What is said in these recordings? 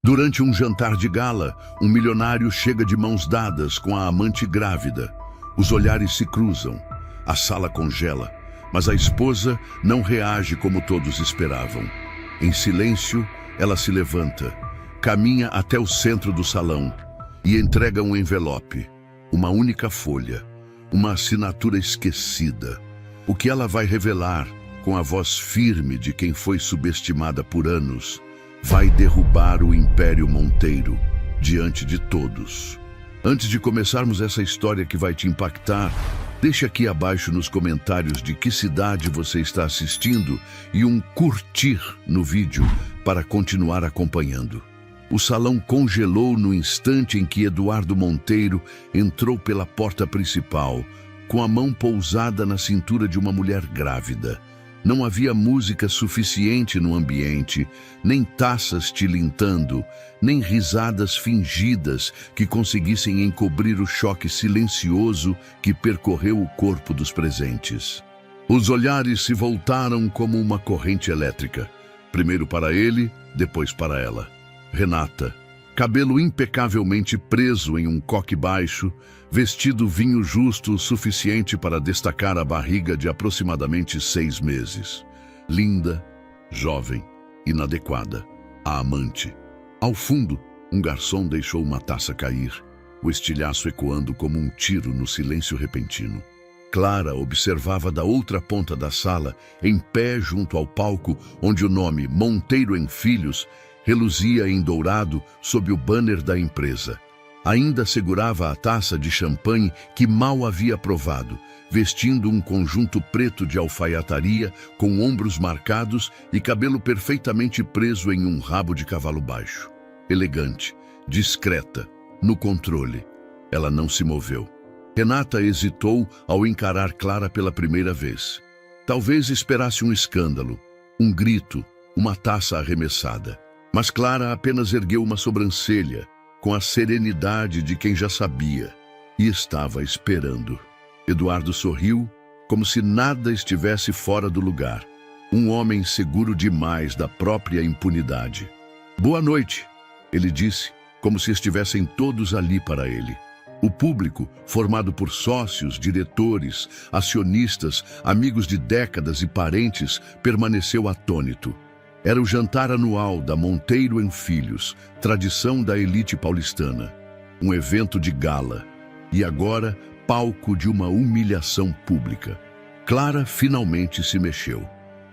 Durante um jantar de gala, um milionário chega de mãos dadas com a amante grávida. Os olhares se cruzam. A sala congela, mas a esposa não reage como todos esperavam. Em silêncio, ela se levanta, caminha até o centro do salão e entrega um envelope, uma única folha, uma assinatura esquecida. O que ela vai revelar, com a voz firme de quem foi subestimada por anos, vai derrubar o Império Monteiro diante de todos. Antes de começarmos essa história que vai te impactar, deixe aqui abaixo nos comentários de que cidade você está assistindo e um curtir no vídeo para continuar acompanhando. O salão congelou no instante em que Eduardo Monteiro entrou pela porta principal, com a mão pousada na cintura de uma mulher grávida. Não havia música suficiente no ambiente, nem taças tilintando, nem risadas fingidas que conseguissem encobrir o choque silencioso que percorreu o corpo dos presentes. Os olhares se voltaram como uma corrente elétrica, primeiro para ele, depois para ela. Renata, cabelo impecavelmente preso em um coque baixo, vestido vinho justo o suficiente para destacar a barriga de aproximadamente 6 meses. Linda, jovem, inadequada, a amante. Ao fundo, um garçom deixou uma taça cair, o estilhaço ecoando como um tiro no silêncio repentino. Clara observava da outra ponta da sala, em pé junto ao palco, onde o nome Monteiro em Filhos reluzia em dourado sob o banner da empresa. Ainda segurava a taça de champanhe que mal havia provado, vestindo um conjunto preto de alfaiataria com ombros marcados e cabelo perfeitamente preso em um rabo de cavalo baixo. Elegante, discreta, no controle. Ela não se moveu. Renata hesitou ao encarar Clara pela primeira vez. Talvez esperasse um escândalo, um grito, uma taça arremessada. Mas Clara apenas ergueu uma sobrancelha, com a serenidade de quem já sabia, e estava esperando. Eduardo sorriu, como se nada estivesse fora do lugar. Um homem seguro demais da própria impunidade. "Boa noite", ele disse, como se estivessem todos ali para ele. O público, formado por sócios, diretores, acionistas, amigos de décadas e parentes, permaneceu atônito. Era o jantar anual da Monteiro em Filhos, tradição da elite paulistana. Um evento de gala. E agora, palco de uma humilhação pública. Clara finalmente se mexeu.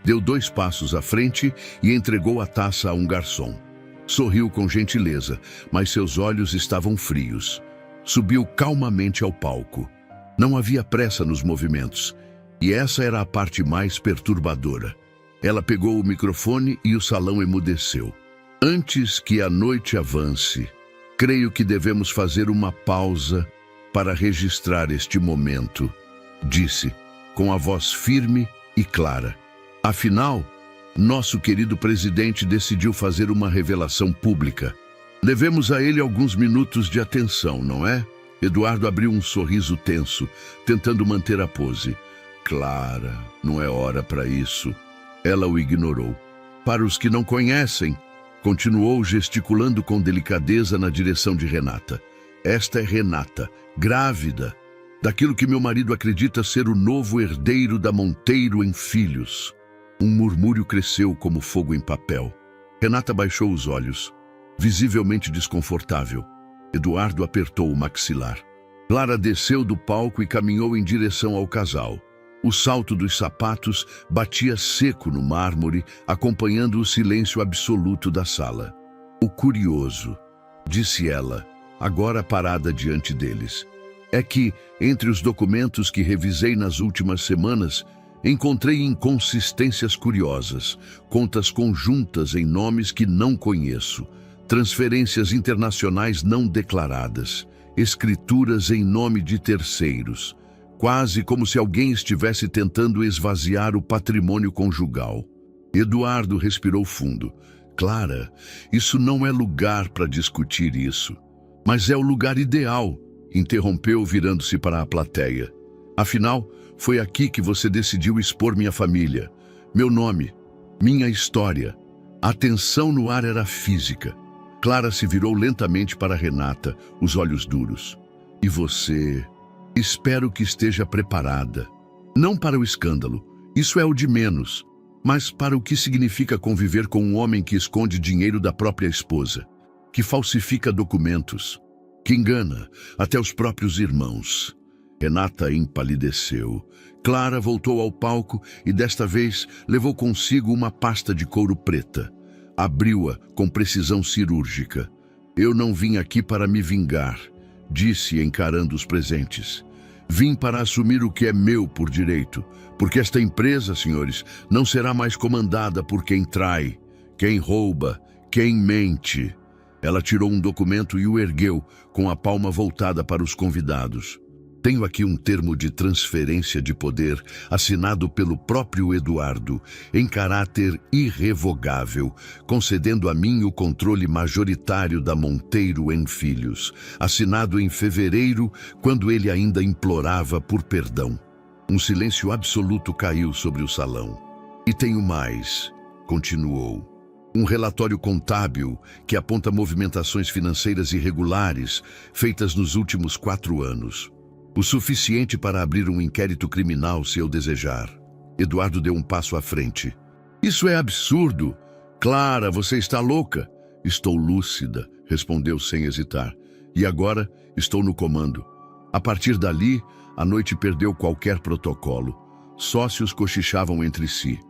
Deu 2 passos à frente e entregou a taça a um garçom. Sorriu com gentileza, mas seus olhos estavam frios. Subiu calmamente ao palco. Não havia pressa nos movimentos. E essa era a parte mais perturbadora. Ela pegou o microfone e o salão emudeceu. "Antes que a noite avance, creio que devemos fazer uma pausa para registrar este momento", disse, com a voz firme e clara. "Afinal, nosso querido presidente decidiu fazer uma revelação pública. Devemos a ele alguns minutos de atenção, não é?" Eduardo abriu um sorriso tenso, tentando manter a pose. "Clara, não é hora para isso." Ela o ignorou. "Para os que não conhecem", continuou gesticulando com delicadeza na direção de Renata. "Esta é Renata, grávida, daquilo que meu marido acredita ser o novo herdeiro da Monteiro em Filhos." Um murmúrio cresceu como fogo em papel. Renata baixou os olhos, visivelmente desconfortável. Eduardo apertou o maxilar. Clara desceu do palco e caminhou em direção ao casal. O salto dos sapatos batia seco no mármore, acompanhando o silêncio absoluto da sala. "O curioso", disse ela, agora parada diante deles, "é que, entre os documentos que revisei nas últimas semanas, encontrei inconsistências curiosas, contas conjuntas em nomes que não conheço, transferências internacionais não declaradas, escrituras em nome de terceiros, quase como se alguém estivesse tentando esvaziar o patrimônio conjugal." Eduardo respirou fundo. "Clara, isso não é lugar para discutir isso." "Mas é o lugar ideal", interrompeu virando-se para a plateia. "Afinal, foi aqui que você decidiu expor minha família, meu nome, minha história." A tensão no ar era física. Clara se virou lentamente para Renata, os olhos duros. E você? Espero que esteja preparada. Não para o escândalo, isso é o de menos, mas para o que significa conviver com um homem que esconde dinheiro da própria esposa, que falsifica documentos, que engana até os próprios irmãos. Renata empalideceu. Clara voltou ao palco e desta vez levou consigo uma pasta de couro preta. Abriu-a com precisão cirúrgica. Eu não vim aqui para me vingar, disse encarando os presentes. Vim para assumir o que é meu por direito, porque esta empresa, senhores, não será mais comandada por quem trai, quem rouba, quem mente. Ela tirou um documento e o ergueu, com a palma voltada para os convidados. Tenho aqui um termo de transferência de poder assinado pelo próprio Eduardo, em caráter irrevogável, concedendo a mim o controle majoritário da Monteiro em Filhos, assinado em fevereiro, quando ele ainda implorava por perdão. Um silêncio absoluto caiu sobre o salão. E tenho mais, continuou. Um relatório contábil que aponta movimentações financeiras irregulares feitas nos últimos 4 anos. O suficiente para abrir um inquérito criminal se eu desejar. Eduardo deu um passo à frente. Isso é absurdo. Clara, você está louca? Estou lúcida, respondeu sem hesitar. E agora estou no comando. A partir dali, a noite perdeu qualquer protocolo. Sócios cochichavam entre si.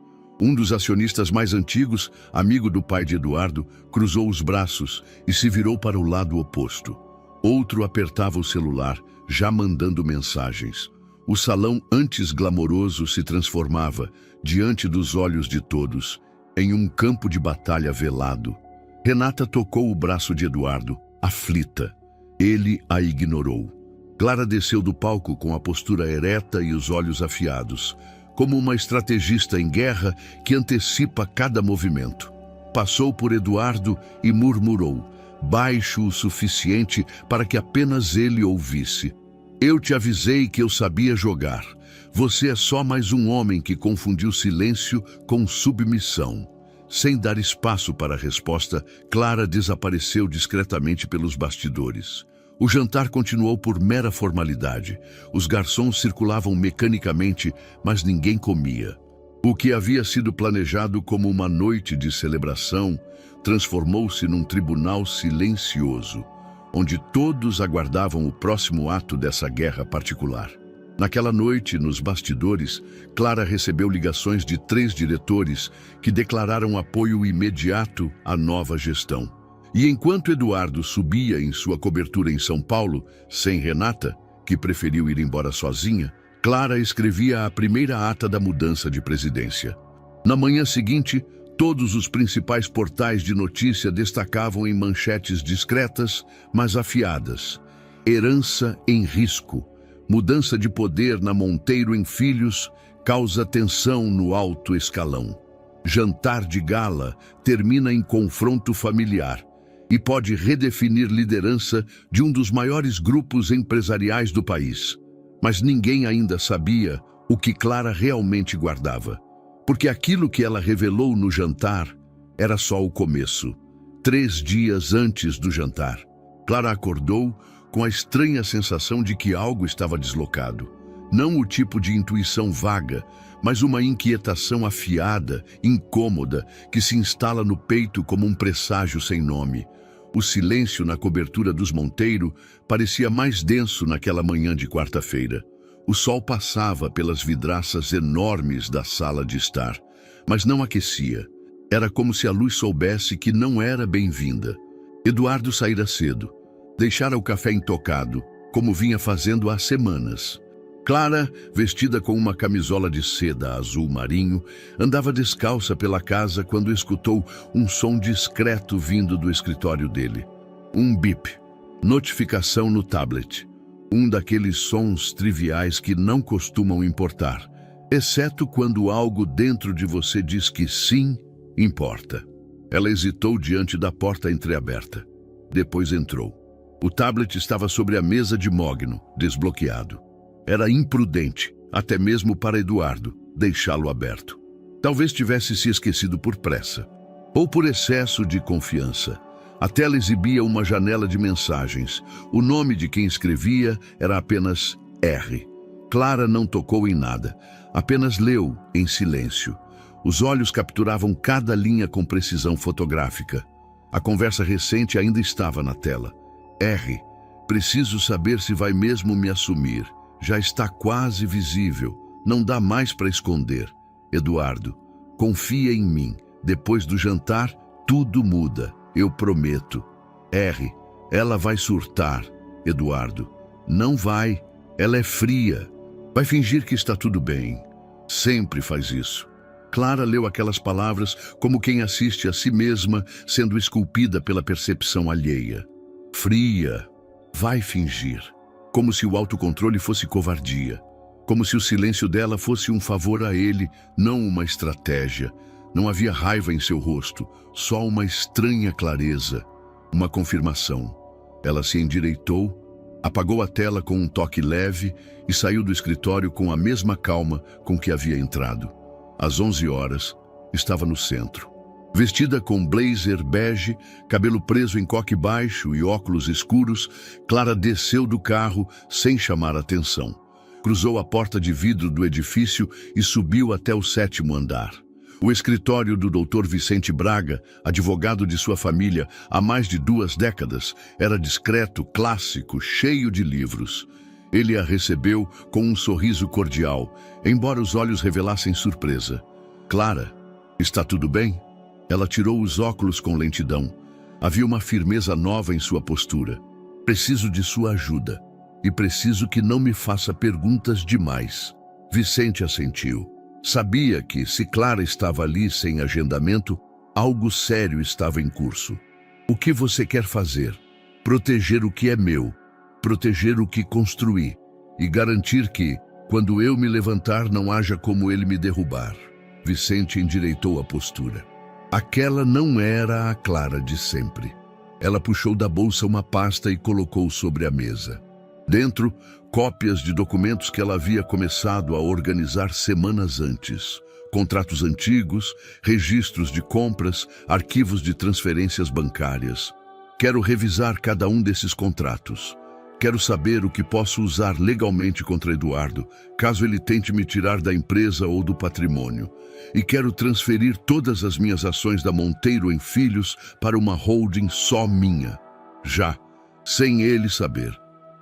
Um dos acionistas mais antigos, amigo do pai de Eduardo, cruzou os braços e se virou para o lado oposto. Outro apertava o celular, já mandando mensagens. O salão antes glamouroso se transformava, diante dos olhos de todos, em um campo de batalha velado. Renata tocou o braço de Eduardo, aflita. Ele a ignorou. Clara desceu do palco com a postura ereta e os olhos afiados, como uma estrategista em guerra que antecipa cada movimento. Passou por Eduardo e murmurou, baixo o suficiente para que apenas ele ouvisse. Eu te avisei que eu sabia jogar. Você é só mais um homem que confundiu silêncio com submissão. Sem dar espaço para a resposta, Clara desapareceu discretamente pelos bastidores. O jantar continuou por mera formalidade. Os garçons circulavam mecanicamente, mas ninguém comia. O que havia sido planejado como uma noite de celebração transformou-se num tribunal silencioso, onde todos aguardavam o próximo ato dessa guerra particular. Naquela noite, nos bastidores, Clara recebeu ligações de 3 diretores que declararam apoio imediato à nova gestão. E enquanto Eduardo subia em sua cobertura em São Paulo, sem Renata, que preferiu ir embora sozinha, Clara escrevia a primeira ata da mudança de presidência. Na manhã seguinte, todos os principais portais de notícia destacavam em manchetes discretas, mas afiadas. Herança em risco. Mudança de poder na Monteiro em Filhos causa tensão no alto escalão. Jantar de gala termina em confronto familiar e pode redefinir liderança de um dos maiores grupos empresariais do país. Mas ninguém ainda sabia o que Clara realmente guardava, porque aquilo que ela revelou no jantar era só o começo. 3 dias antes do jantar, Clara acordou com a estranha sensação de que algo estava deslocado. Não o tipo de intuição vaga, mas uma inquietação afiada, incômoda, que se instala no peito como um presságio sem nome. O silêncio na cobertura dos Monteiro parecia mais denso naquela manhã de quarta-feira. O sol passava pelas vidraças enormes da sala de estar, mas não aquecia. Era como se a luz soubesse que não era bem-vinda. Eduardo saíra cedo. Deixara o café intocado, como vinha fazendo há semanas. Clara, vestida com uma camisola de seda azul marinho, andava descalça pela casa quando escutou um som discreto vindo do escritório dele. Um bip. Notificação no tablet. Um daqueles sons triviais que não costumam importar, exceto quando algo dentro de você diz que sim, importa. Ela hesitou diante da porta entreaberta. Depois entrou. O tablet estava sobre a mesa de mogno, desbloqueado. Era imprudente, até mesmo para Eduardo, deixá-lo aberto. Talvez tivesse se esquecido por pressa, ou por excesso de confiança. A tela exibia uma janela de mensagens. O nome de quem escrevia era apenas R. Clara não tocou em nada, apenas leu em silêncio. Os olhos capturavam cada linha com precisão fotográfica. A conversa recente ainda estava na tela. R. Preciso saber se vai mesmo me assumir. Já está quase visível. Não dá mais para esconder. Eduardo, confia em mim. Depois do jantar, tudo muda. Eu prometo. R. Ela vai surtar. Eduardo. Não vai. Ela é fria. Vai fingir que está tudo bem. Sempre faz isso. Clara leu aquelas palavras como quem assiste a si mesma sendo esculpida pela percepção alheia. Fria. Vai fingir. Como se o autocontrole fosse covardia. Como se o silêncio dela fosse um favor a ele, não uma estratégia. Não havia raiva em seu rosto, só uma estranha clareza, uma confirmação. Ela se endireitou, apagou a tela com um toque leve e saiu do escritório com a mesma calma com que havia entrado. Às 11 horas, estava no centro. Vestida com blazer bege, cabelo preso em coque baixo e óculos escuros, Clara desceu do carro sem chamar atenção. Cruzou a porta de vidro do edifício e subiu até o 7º andar. O escritório do Dr. Vicente Braga, advogado de sua família há mais de 2 décadas, era discreto, clássico, cheio de livros. Ele a recebeu com um sorriso cordial, embora os olhos revelassem surpresa. Clara, está tudo bem? Ela tirou os óculos com lentidão. Havia uma firmeza nova em sua postura. Preciso de sua ajuda. E preciso que não me faça perguntas demais. Vicente assentiu. Sabia que, se Clara estava ali sem agendamento, algo sério estava em curso. O que você quer fazer? Proteger o que é meu, proteger o que construí e garantir que, quando eu me levantar, não haja como ele me derrubar. Vicente endireitou a postura. Aquela não era a Clara de sempre. Ela puxou da bolsa uma pasta e colocou sobre a mesa. Dentro, cópias de documentos que ela havia começado a organizar semanas antes. Contratos antigos, registros de compras, arquivos de transferências bancárias. Quero revisar cada um desses contratos. Quero saber o que posso usar legalmente contra Eduardo, caso ele tente me tirar da empresa ou do patrimônio. E quero transferir todas as minhas ações da Monteiro em Filhos para uma holding só minha. Já, sem ele saber.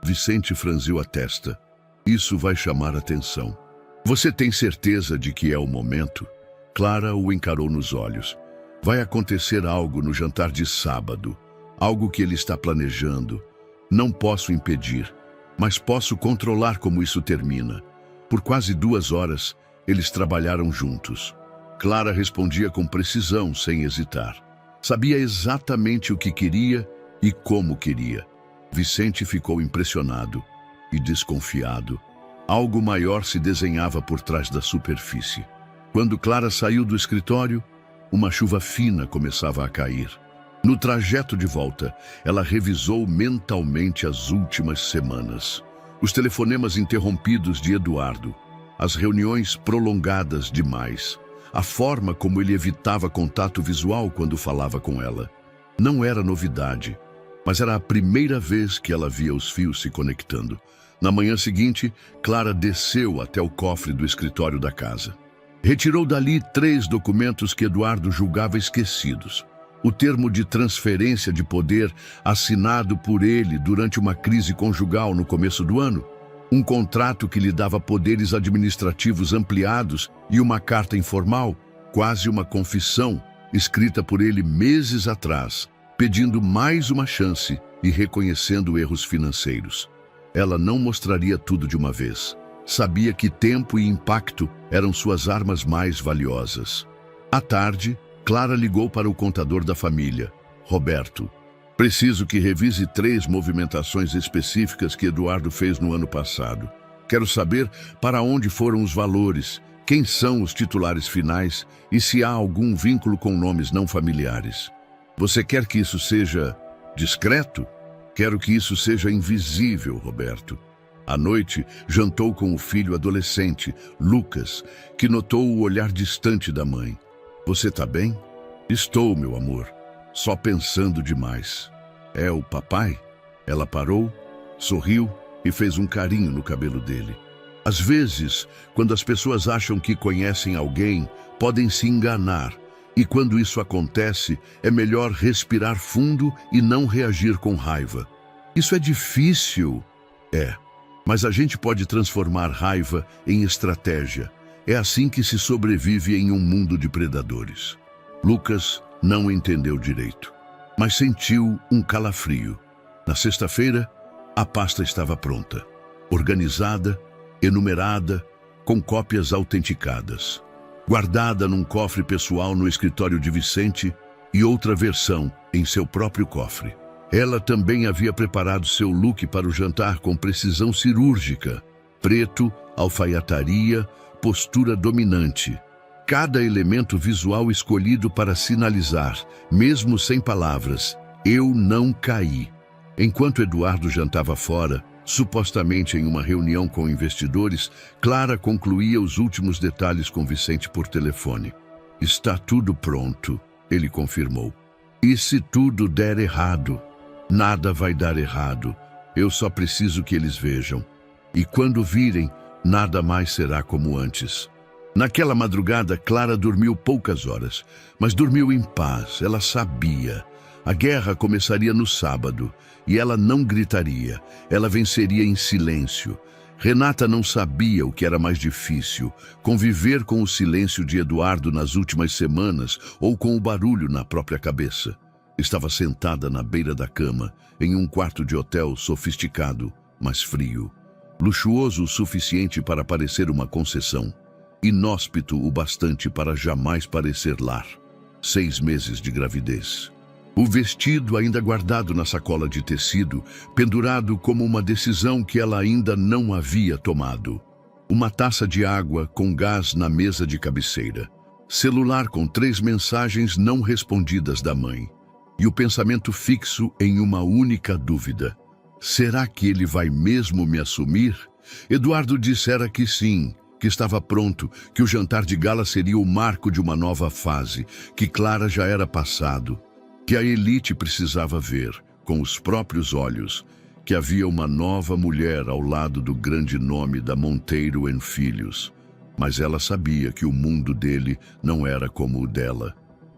Vicente franziu a testa. Isso vai chamar atenção. Você tem certeza de que é o momento? Clara o encarou nos olhos. Vai acontecer algo no jantar de sábado. Algo que ele está planejando. Não posso impedir, mas posso controlar como isso termina. Por quase 2 horas, eles trabalharam juntos. Clara respondia com precisão, sem hesitar. Sabia exatamente o que queria e como queria. Vicente ficou impressionado e desconfiado. Algo maior se desenhava por trás da superfície. Quando Clara saiu do escritório, uma chuva fina começava a cair. No trajeto de volta, ela revisou mentalmente as últimas semanas. Os telefonemas interrompidos de Eduardo, as reuniões prolongadas demais, a forma como ele evitava contato visual quando falava com ela. Não era novidade. Mas era a primeira vez que ela via os fios se conectando. Na manhã seguinte, Clara desceu até o cofre do escritório da casa. Retirou dali 3 documentos que Eduardo julgava esquecidos. O termo de transferência de poder assinado por ele durante uma crise conjugal no começo do ano, um contrato que lhe dava poderes administrativos ampliados e uma carta informal, quase uma confissão, escrita por ele meses atrás, pedindo mais uma chance e reconhecendo erros financeiros. Ela não mostraria tudo de uma vez. Sabia que tempo e impacto eram suas armas mais valiosas. À tarde, Clara ligou para o contador da família, Roberto. Preciso que revise 3 movimentações específicas que Eduardo fez no ano passado. Quero saber para onde foram os valores, quem são os titulares finais e se há algum vínculo com nomes não familiares. Você quer que isso seja discreto? Quero que isso seja invisível, Roberto. À noite, jantou com o filho adolescente, Lucas, que notou o olhar distante da mãe. Você está bem? Estou, meu amor. só pensando demais. É o papai? Ela parou, sorriu e fez um carinho no cabelo dele. Às vezes, quando as pessoas acham que conhecem alguém, podem se enganar. E quando isso acontece, é melhor respirar fundo e não reagir com raiva. Isso é difícil. É. Mas a gente pode transformar raiva em estratégia. É assim que se sobrevive em um mundo de predadores. Lucas não entendeu direito, mas sentiu um calafrio. Na sexta-feira, a pasta estava pronta, organizada, enumerada, com cópias autenticadas. Guardada num cofre pessoal no escritório de Vicente e outra versão em seu próprio cofre. Ela também havia preparado seu look para o jantar com precisão cirúrgica. Preto, alfaiataria, postura dominante. Cada elemento visual escolhido para sinalizar, mesmo sem palavras, eu não caí. Enquanto Eduardo jantava fora, supostamente em uma reunião com investidores, Clara concluía os últimos detalhes com Vicente por telefone. Está tudo pronto, ele confirmou. E se tudo der errado? Nada vai dar errado. Eu só preciso que eles vejam. E quando virem, nada mais será como antes. Naquela madrugada, Clara dormiu poucas horas, mas dormiu em paz. Ela sabia. A guerra começaria no sábado, e ela não gritaria. Ela venceria em silêncio. Renata não sabia o que era mais difícil, conviver com o silêncio de Eduardo nas últimas semanas ou com o barulho na própria cabeça. Estava sentada na beira da cama, em um quarto de hotel sofisticado, mas frio. Luxuoso o suficiente para parecer uma concessão. Inóspito o bastante para jamais parecer lar. 6 meses de gravidez. O vestido ainda guardado na sacola de tecido, pendurado como uma decisão que ela ainda não havia tomado. Uma taça de água com gás na mesa de cabeceira. Celular com 3 mensagens não respondidas da mãe. E o pensamento fixo em uma única dúvida. Será que ele vai mesmo me assumir? Eduardo dissera que sim, que estava pronto, que o jantar de gala seria o marco de uma nova fase, que Clara já era passado, que a elite precisava ver, com os próprios olhos, que havia uma nova mulher ao lado do grande nome da Monteiro & Filhos. Mas ela sabia que o mundo dele não era como o dela.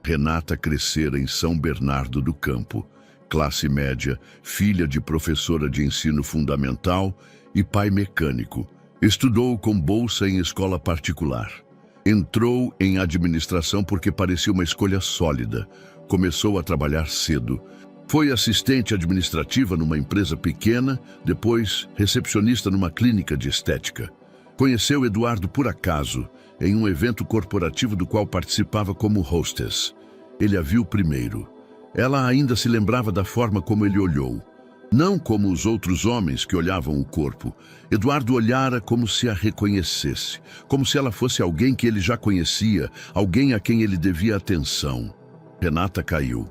Renata crescera em São Bernardo do Campo, classe média, filha de professora de ensino fundamental e pai mecânico. Estudou com bolsa em escola particular. Entrou em administração porque parecia uma escolha sólida. Começou a trabalhar cedo. Foi assistente administrativa numa empresa pequena, depois recepcionista numa clínica de estética. Conheceu Eduardo por acaso, em um evento corporativo do qual participava como hostess. Ele a viu primeiro. Ela ainda se lembrava da forma como ele olhou. Não como os outros homens que olhavam o corpo. Eduardo olhara como se a reconhecesse, como se ela fosse alguém que ele já conhecia, alguém a quem ele devia atenção. Renata caiu.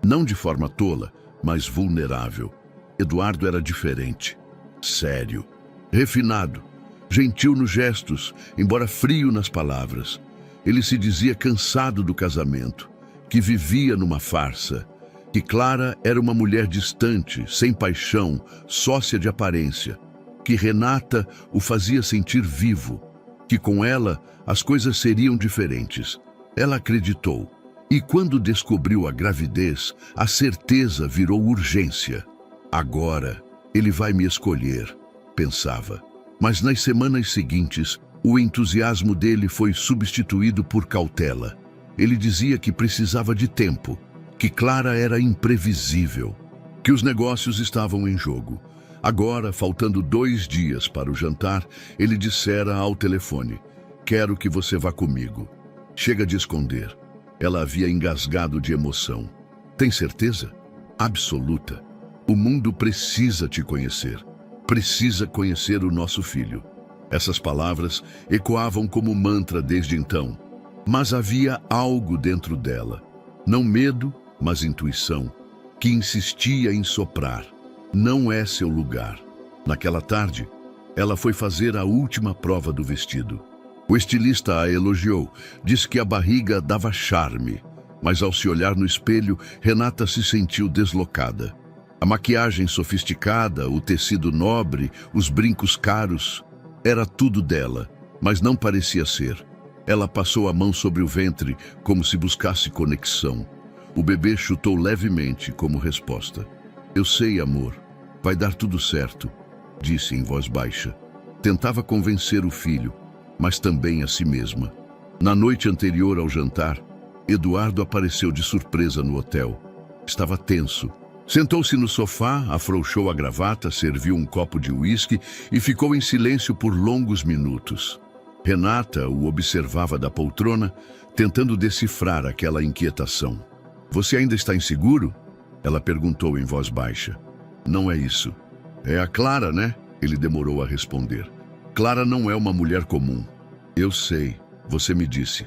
Não de forma tola, mas vulnerável. Eduardo era diferente. Sério. Refinado. Gentil nos gestos, embora frio nas palavras. Ele se dizia cansado do casamento, que vivia numa farsa, que Clara era uma mulher distante, sem paixão, sócia de aparência, que Renata o fazia sentir vivo, que com ela as coisas seriam diferentes. Ela acreditou, e quando descobriu a gravidez, a certeza virou urgência. Agora ele vai me escolher, pensava. Mas nas semanas seguintes, o entusiasmo dele foi substituído por cautela. Ele dizia que precisava de tempo, que Clara era imprevisível, que os negócios estavam em jogo. Agora, faltando 2 dias para o jantar, ele dissera ao telefone: "Quero que você vá comigo." Chega de esconder. Ela havia engasgado de emoção. "Tem certeza?" "Absoluta. O mundo precisa te conhecer. Precisa conhecer o nosso filho." Essas palavras ecoavam como mantra desde então. Mas havia algo dentro dela. Não medo, mas intuição, que insistia em soprar. Não é seu lugar. Naquela tarde, ela foi fazer a última prova do vestido. O estilista a elogiou, disse que a barriga dava charme. Mas ao se olhar no espelho, Renata se sentiu deslocada. A maquiagem sofisticada, o tecido nobre, os brincos caros, era tudo dela, mas não parecia ser. Ela passou a mão sobre o ventre, como se buscasse conexão. O bebê chutou levemente, como resposta. Eu sei, amor. Vai dar tudo certo, disse em voz baixa. Tentava convencer o filho, mas também a si mesma. Na noite anterior ao jantar, Eduardo apareceu de surpresa no hotel. Estava tenso. Sentou-se no sofá, afrouxou a gravata, serviu um copo de uísque e ficou em silêncio por longos minutos. Renata o observava da poltrona, tentando decifrar aquela inquietação. Você ainda está inseguro? Ela perguntou em voz baixa. Não é isso. É a Clara, né? Ele demorou a responder. Clara não é uma mulher comum. Eu sei, você me disse.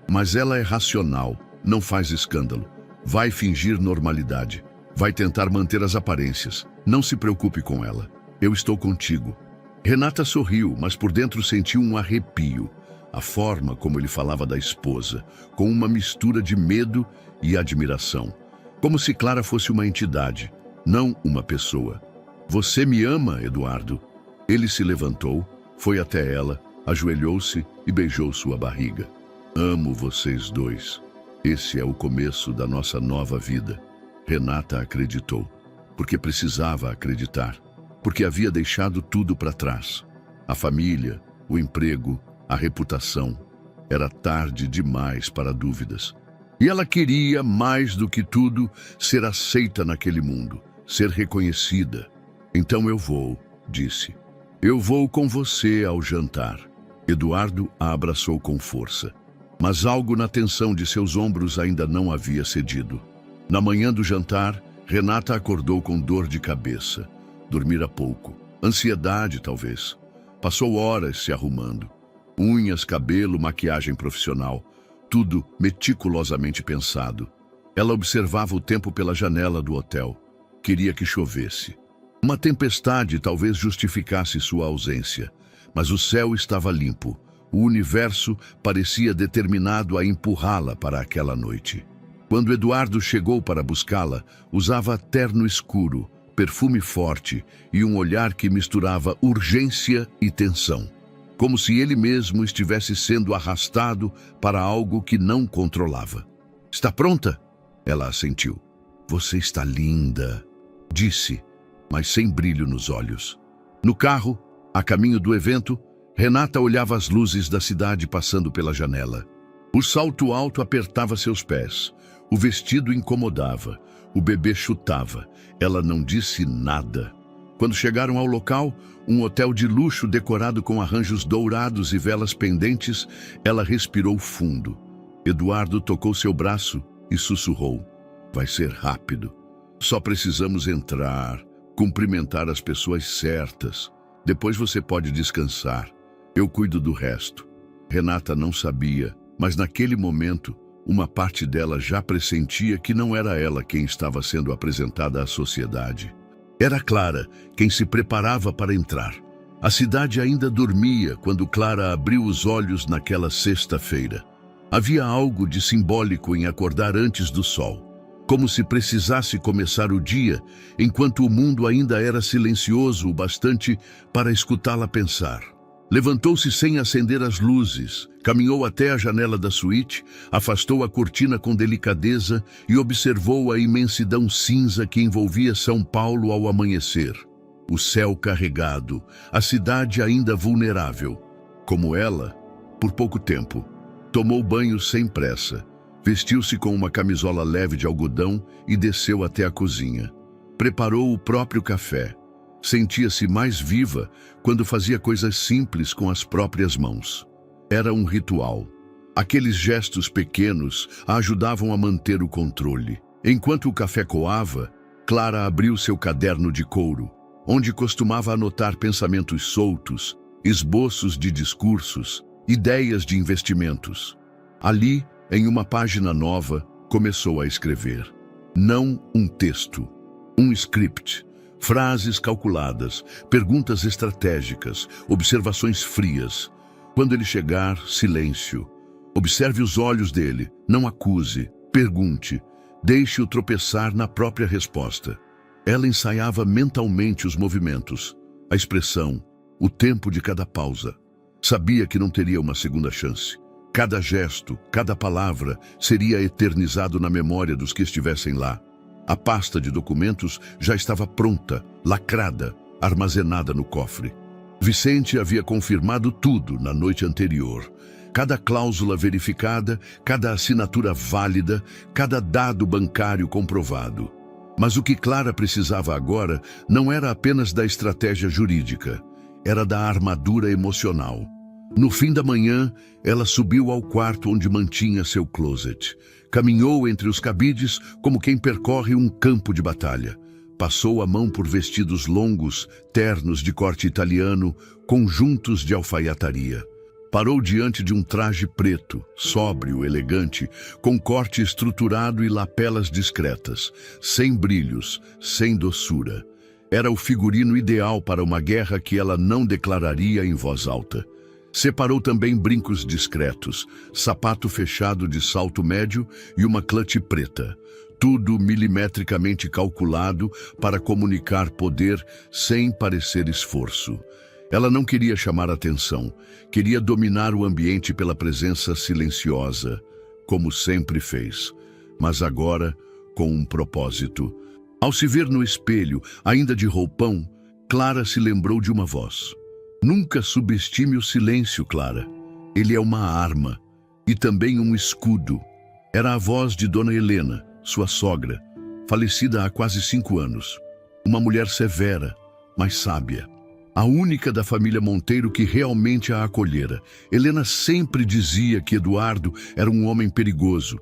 Mas ela é racional, não faz escândalo. Vai fingir normalidade. Vai tentar manter as aparências. Não se preocupe com ela. Eu estou contigo. Renata sorriu, mas por dentro sentiu um arrepio. A forma como ele falava da esposa, com uma mistura de medo e admiração. Como se Clara fosse uma entidade, não uma pessoa. Você me ama, Eduardo? Ele se levantou, foi até ela, ajoelhou-se e beijou sua barriga. Amo vocês dois. Esse é o começo da nossa nova vida. Renata acreditou, porque precisava acreditar, porque havia deixado tudo para trás. A família, o emprego, a reputação. Era tarde demais para dúvidas. E ela queria, mais do que tudo, ser aceita naquele mundo, ser reconhecida. Então eu vou, disse. Eu vou com você ao jantar. Eduardo a abraçou com força. Mas algo na tensão de seus ombros ainda não havia cedido. Na manhã do jantar, Renata acordou com dor de cabeça. Dormira pouco. Ansiedade, talvez. Passou horas se arrumando. Unhas, cabelo, maquiagem profissional. Tudo meticulosamente pensado. Ela observava o tempo pela janela do hotel. Queria que chovesse. Uma tempestade talvez justificasse sua ausência. Mas o céu estava limpo. O universo parecia determinado a empurrá-la para aquela noite. Quando Eduardo chegou para buscá-la, usava terno escuro, perfume forte e um olhar que misturava urgência e tensão. Como se ele mesmo estivesse sendo arrastado para algo que não controlava. Está pronta? Ela assentiu. Você está linda, disse, mas sem brilho nos olhos. No carro, a caminho do evento, Renata olhava as luzes da cidade passando pela janela. O salto alto apertava seus pés. O vestido incomodava. O bebê chutava. Ela não disse nada. Quando chegaram ao local, um hotel de luxo decorado com arranjos dourados e velas pendentes, ela respirou fundo. Eduardo tocou seu braço e sussurrou. Vai ser rápido. Só precisamos entrar, cumprimentar as pessoas certas. Depois você pode descansar. Eu cuido do resto. Renata não sabia, mas naquele momento, uma parte dela já pressentia que não era ela quem estava sendo apresentada à sociedade. Era Clara quem se preparava para entrar. A cidade ainda dormia quando Clara abriu os olhos naquela sexta-feira. Havia algo de simbólico em acordar antes do sol, como se precisasse começar o dia enquanto o mundo ainda era silencioso o bastante para escutá-la pensar. Levantou-se sem acender as luzes, caminhou até a janela da suíte, afastou a cortina com delicadeza e observou a imensidão cinza que envolvia São Paulo ao amanhecer. O céu carregado, a cidade ainda vulnerável. Como ela, por pouco tempo, tomou banho sem pressa, vestiu-se com uma camisola leve de algodão e desceu até a cozinha. Preparou o próprio café. Sentia-se mais viva quando fazia coisas simples com as próprias mãos. Era um ritual. Aqueles gestos pequenos a ajudavam a manter o controle. Enquanto o café coava, Clara abriu seu caderno de couro, onde costumava anotar pensamentos soltos, esboços de discursos, ideias de investimentos. Ali, em uma página nova, começou a escrever. Não um texto, um script. Frases calculadas, perguntas estratégicas, observações frias. Quando ele chegar, silêncio. Observe os olhos dele, não acuse, Pergunte, deixe-o tropeçar na própria resposta. Ela ensaiava mentalmente os movimentos, a expressão, o tempo de cada pausa. Sabia que não teria uma segunda chance. Cada gesto, cada palavra seria eternizado na memória dos que estivessem lá. A pasta de documentos já estava pronta, lacrada, armazenada no cofre. Vicente havia confirmado tudo na noite anterior. Cada cláusula verificada, cada assinatura válida, cada dado bancário comprovado. Mas o que Clara precisava agora não era apenas da estratégia jurídica, era da armadura emocional. No fim da manhã, ela subiu ao quarto onde mantinha seu closet. Caminhou entre os cabides como quem percorre um campo de batalha. Passou a mão por vestidos longos, ternos de corte italiano, conjuntos de alfaiataria. Parou diante de um traje preto, sóbrio, elegante, com corte estruturado e lapelas discretas, sem brilhos, sem doçura. Era o figurino ideal para uma guerra que ela não declararia em voz alta. Separou também brincos discretos, sapato fechado de salto médio e uma clutch preta. Tudo milimetricamente calculado para comunicar poder sem parecer esforço. Ela não queria chamar atenção, queria dominar o ambiente pela presença silenciosa, como sempre fez, mas agora com um propósito. Ao se ver no espelho, ainda de roupão, Clara se lembrou de uma voz. Nunca subestime o silêncio, Clara. Ele é uma arma e também um escudo. Era a voz de Dona Helena, sua sogra, falecida há quase 5 anos. Uma mulher severa, mas sábia. A única da família Monteiro que realmente a acolhera. Helena sempre dizia que Eduardo era um homem perigoso,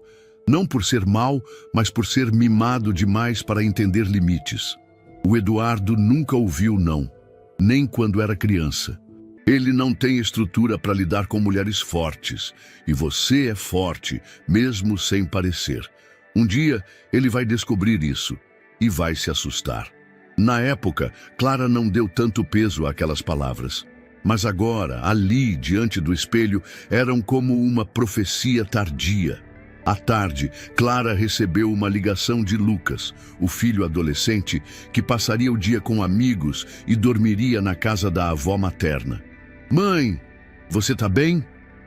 não por ser mau, mas por ser mimado demais para entender limites. O Eduardo nunca ouviu não, nem quando era criança. Ele não tem estrutura para lidar com mulheres fortes, e você é forte, mesmo sem parecer. Um dia ele vai descobrir isso e vai se assustar. Na época, Clara não deu tanto peso àquelas palavras. Mas agora, ali, diante do espelho, eram como uma profecia tardia. À tarde, Clara recebeu uma ligação de Lucas, o filho adolescente, que passaria o dia com amigos e dormiria na casa da avó materna. Mãe, você tá bem?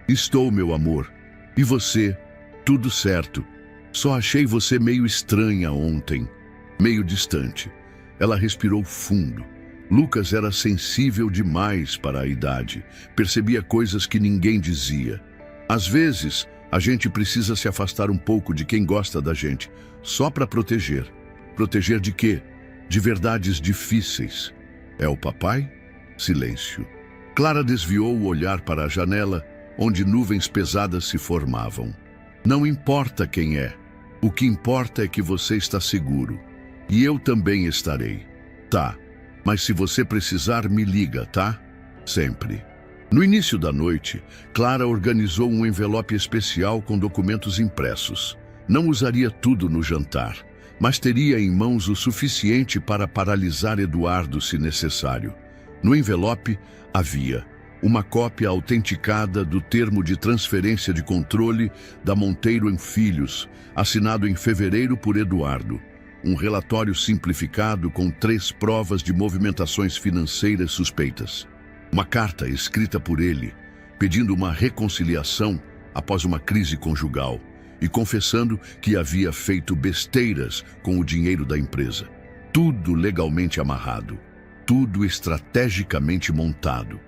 Estou, meu amor. E você? Tudo certo. Só achei você meio estranha ontem, meio distante. Ela respirou fundo. Lucas era sensível demais para a idade. Percebia coisas que ninguém dizia. Às vezes, a gente precisa se afastar um pouco de quem gosta da gente, só para proteger. Proteger de quê? De verdades difíceis. É o papai? Silêncio. Clara desviou o olhar para a janela, onde nuvens pesadas se formavam. Não importa quem é. O que importa é que você está seguro. E eu também estarei. Tá, mas se você precisar, me liga, tá? Sempre. No início da noite, Clara organizou um envelope especial com documentos impressos. Não usaria tudo no jantar, mas teria em mãos o suficiente para paralisar Eduardo se necessário. No envelope havia uma cópia autenticada do termo de transferência de controle da Monteiro em Filhos, assinado em fevereiro por Eduardo. Um relatório simplificado com 3 provas de movimentações financeiras suspeitas. Uma carta escrita por ele, pedindo uma reconciliação após uma crise conjugal e confessando que havia feito besteiras com o dinheiro da empresa. Tudo legalmente amarrado, tudo estrategicamente montado.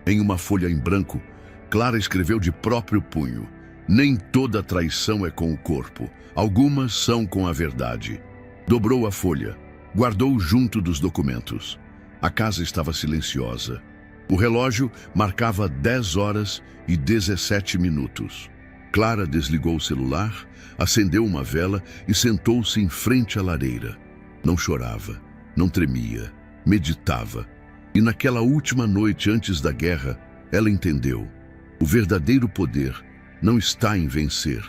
Em uma folha em branco, Clara escreveu de próprio punho: nem toda traição é com o corpo, algumas são com a verdade. Dobrou a folha, guardou junto dos documentos. A casa estava silenciosa. O relógio marcava 10h17. Clara desligou o celular, acendeu uma vela e sentou-se em frente à lareira. Não chorava, não tremia, meditava. E naquela última noite antes da guerra, ela entendeu: o verdadeiro poder não está em vencer,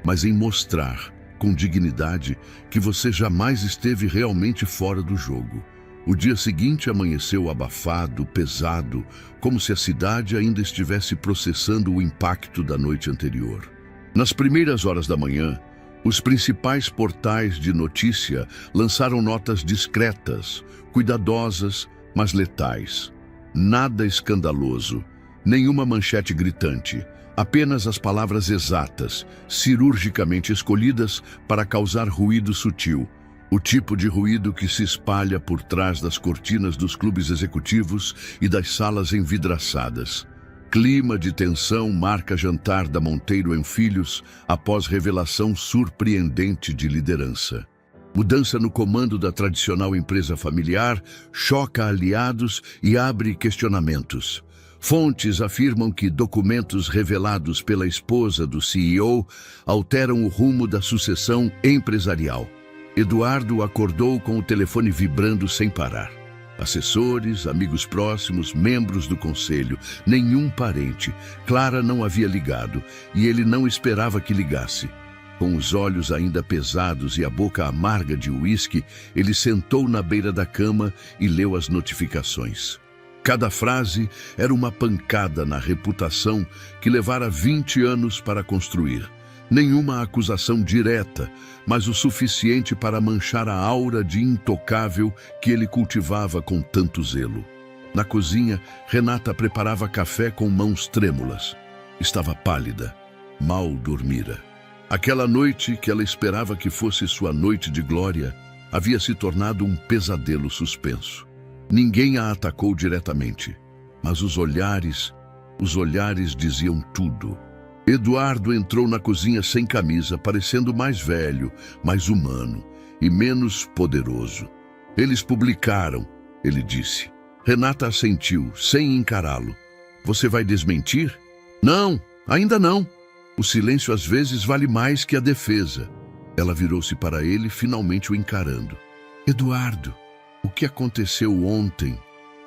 mas em mostrar com dignidade que você jamais esteve realmente fora do jogo. O dia seguinte amanheceu abafado, pesado, como se a cidade ainda estivesse processando o impacto da noite anterior. Nas primeiras horas da manhã, Os principais portais de notícia lançaram notas discretas, cuidadosas, mas letais. Nada escandaloso, nenhuma manchete gritante, apenas as palavras exatas, cirurgicamente escolhidas para causar ruído sutil, o tipo de ruído que se espalha por trás das cortinas dos clubes executivos e das salas envidraçadas. Clima de tensão marca jantar da Monteiro & Filhos após revelação surpreendente de liderança. Mudança no comando da tradicional empresa familiar choca aliados e abre questionamentos. Fontes afirmam que documentos revelados pela esposa do CEO alteram o rumo da sucessão empresarial. Eduardo acordou com o telefone vibrando sem parar. Assessores, amigos próximos, membros do conselho, nenhum parente. Clara não havia ligado e ele não esperava que ligasse. Com os olhos ainda pesados e a boca amarga de uísque, ele sentou na beira da cama e leu as notificações. Cada frase era uma pancada na reputação que levara 20 anos para construir. Nenhuma acusação direta, mas o suficiente para manchar a aura de intocável que ele cultivava com tanto zelo. Na cozinha, Renata preparava café com mãos trêmulas. Estava pálida, mal dormira. Aquela noite que ela esperava que fosse sua noite de glória, havia se tornado um pesadelo suspenso. Ninguém a atacou diretamente, mas os olhares diziam tudo. Eduardo entrou na cozinha sem camisa, parecendo mais velho, mais humano e menos poderoso. Eles publicaram, ele disse. Renata assentiu, sem encará-lo. Você vai desmentir? Não, ainda não. O silêncio às vezes vale mais que a defesa. Ela virou-se para ele, finalmente o encarando. Eduardo, o que aconteceu ontem?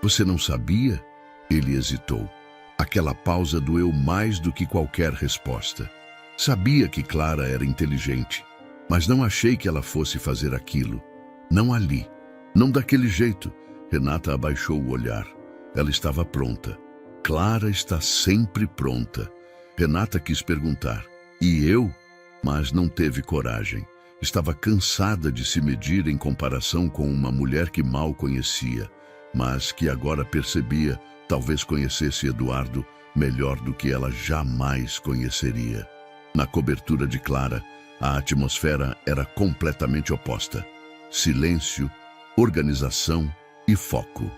Você não sabia? Ele hesitou. Aquela pausa doeu mais do que qualquer resposta. Sabia que Clara era inteligente, mas não achei que ela fosse fazer aquilo. Não ali, não daquele jeito. Renata abaixou o olhar. Ela estava pronta. Clara está sempre pronta. Renata quis perguntar. E eu? Mas não teve coragem. Estava cansada de se medir em comparação com uma mulher que mal conhecia, mas que agora percebia, talvez conhecesse Eduardo melhor do que ela jamais conheceria. Na cobertura de Clara, a atmosfera era completamente oposta. Silêncio, organização e foco.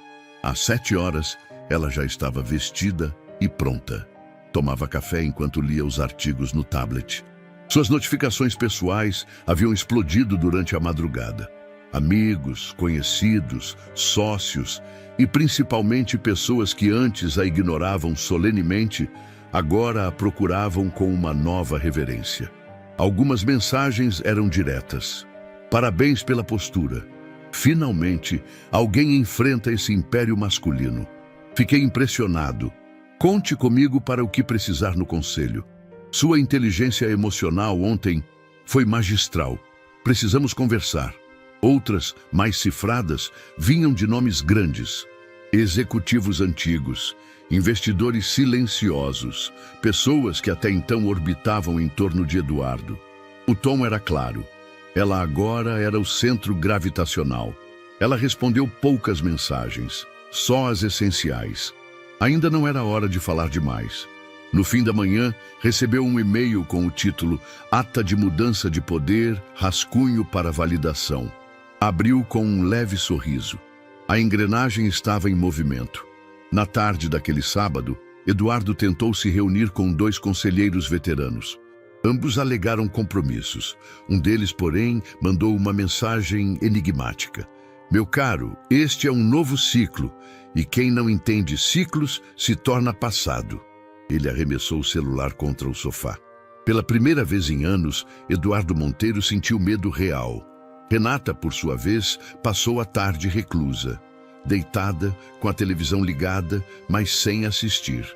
Às 7 horas, ela já estava vestida e pronta. Tomava café enquanto lia os artigos no tablet. Suas notificações pessoais haviam explodido durante a madrugada. Amigos, conhecidos, sócios e principalmente pessoas que antes a ignoravam solenemente, agora a procuravam com uma nova reverência. Algumas mensagens eram diretas. Parabéns pela postura. Finalmente, alguém enfrenta esse império masculino. Fiquei impressionado. Conte comigo para o que precisar no conselho. Sua inteligência emocional ontem foi magistral. Precisamos conversar. Outras, mais cifradas, vinham de nomes grandes. Executivos antigos, investidores silenciosos, pessoas que até então orbitavam em torno de Eduardo. O tom era claro. Ela agora era o centro gravitacional. Ela respondeu poucas mensagens, só as essenciais. Ainda não era hora de falar demais. No fim da manhã, recebeu um e-mail com o título Ata de Mudança de Poder, rascunho para validação. Abriu com um leve sorriso. A engrenagem estava em movimento. Na tarde daquele sábado, Eduardo tentou se reunir com 2 conselheiros veteranos. Ambos alegaram compromissos. Um deles, porém, mandou uma mensagem enigmática. Meu caro, este é um novo ciclo, e quem não entende ciclos se torna passado. Ele arremessou o celular contra o sofá. Pela primeira vez em anos, Eduardo Monteiro sentiu medo real. Renata, por sua vez, passou a tarde reclusa, deitada, com a televisão ligada, mas sem assistir.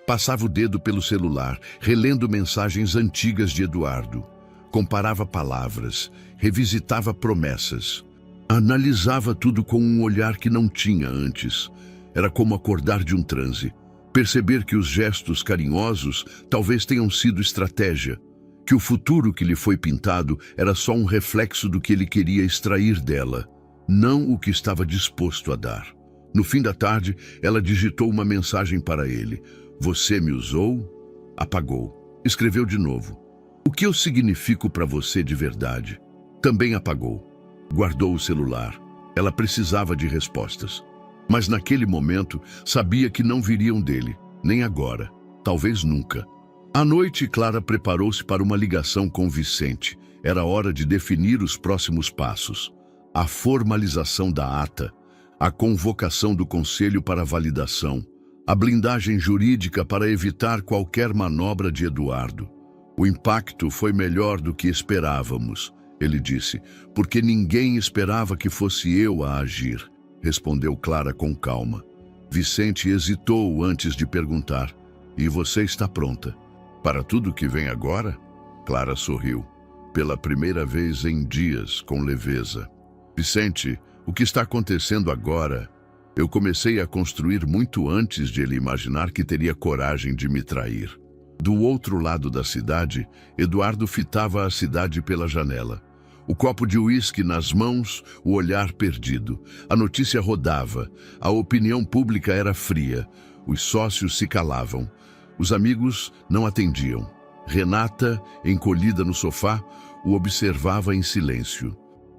Passava o dedo pelo celular, relendo mensagens antigas de Eduardo. Comparava palavras, revisitava promessas. Analisava tudo com um olhar que não tinha antes. Era como acordar de um transe. Perceber que os gestos carinhosos talvez tenham sido estratégia. que o futuro que lhe foi pintado era só um reflexo do que ele queria extrair dela, não o que estava disposto a dar. No fim da tarde, ela digitou uma mensagem para ele. Você me usou? Apagou. Escreveu de novo. O que eu significo para você de verdade? Também apagou. Guardou o celular. Ela precisava de respostas. Mas naquele momento, sabia que não viriam dele, nem agora, talvez nunca. À noite, Clara preparou-se para uma ligação com Vicente. Era hora de definir os próximos passos. A formalização da ata, a convocação do conselho para validação, a blindagem jurídica para evitar qualquer manobra de Eduardo. O impacto foi melhor do que esperávamos, ele disse, porque ninguém esperava que fosse eu a agir, respondeu Clara com calma. Vicente hesitou antes de perguntar, e você está pronta? Para tudo que vem agora? Clara sorriu, pela primeira vez em dias, com leveza. Vicente, o que está acontecendo agora? Eu comecei a construir muito antes de ele imaginar que teria coragem de me trair. Do outro lado da cidade, Eduardo fitava a cidade pela janela. O copo de uísque nas mãos, o olhar perdido. A notícia rodava, a opinião pública era fria, os sócios se calavam. Os amigos não atendiam. Renata, encolhida no sofá, o observava em silêncio.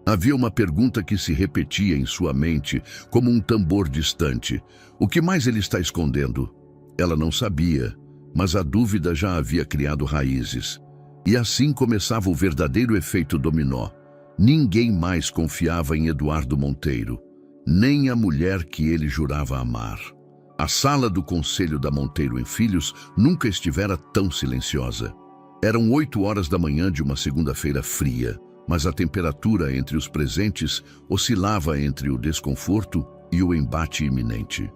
Havia uma pergunta que se repetia em sua mente, como um tambor distante. O que mais ele está escondendo? Ela não sabia, mas a dúvida já havia criado raízes. E assim começava o verdadeiro efeito dominó. Ninguém mais confiava em Eduardo Monteiro, nem a mulher que ele jurava amar. A sala do Conselho da Monteiro em Filhos nunca estivera tão silenciosa. Eram 8 horas da manhã de uma segunda-feira fria, mas a temperatura entre os presentes oscilava entre o desconforto e o embate iminente.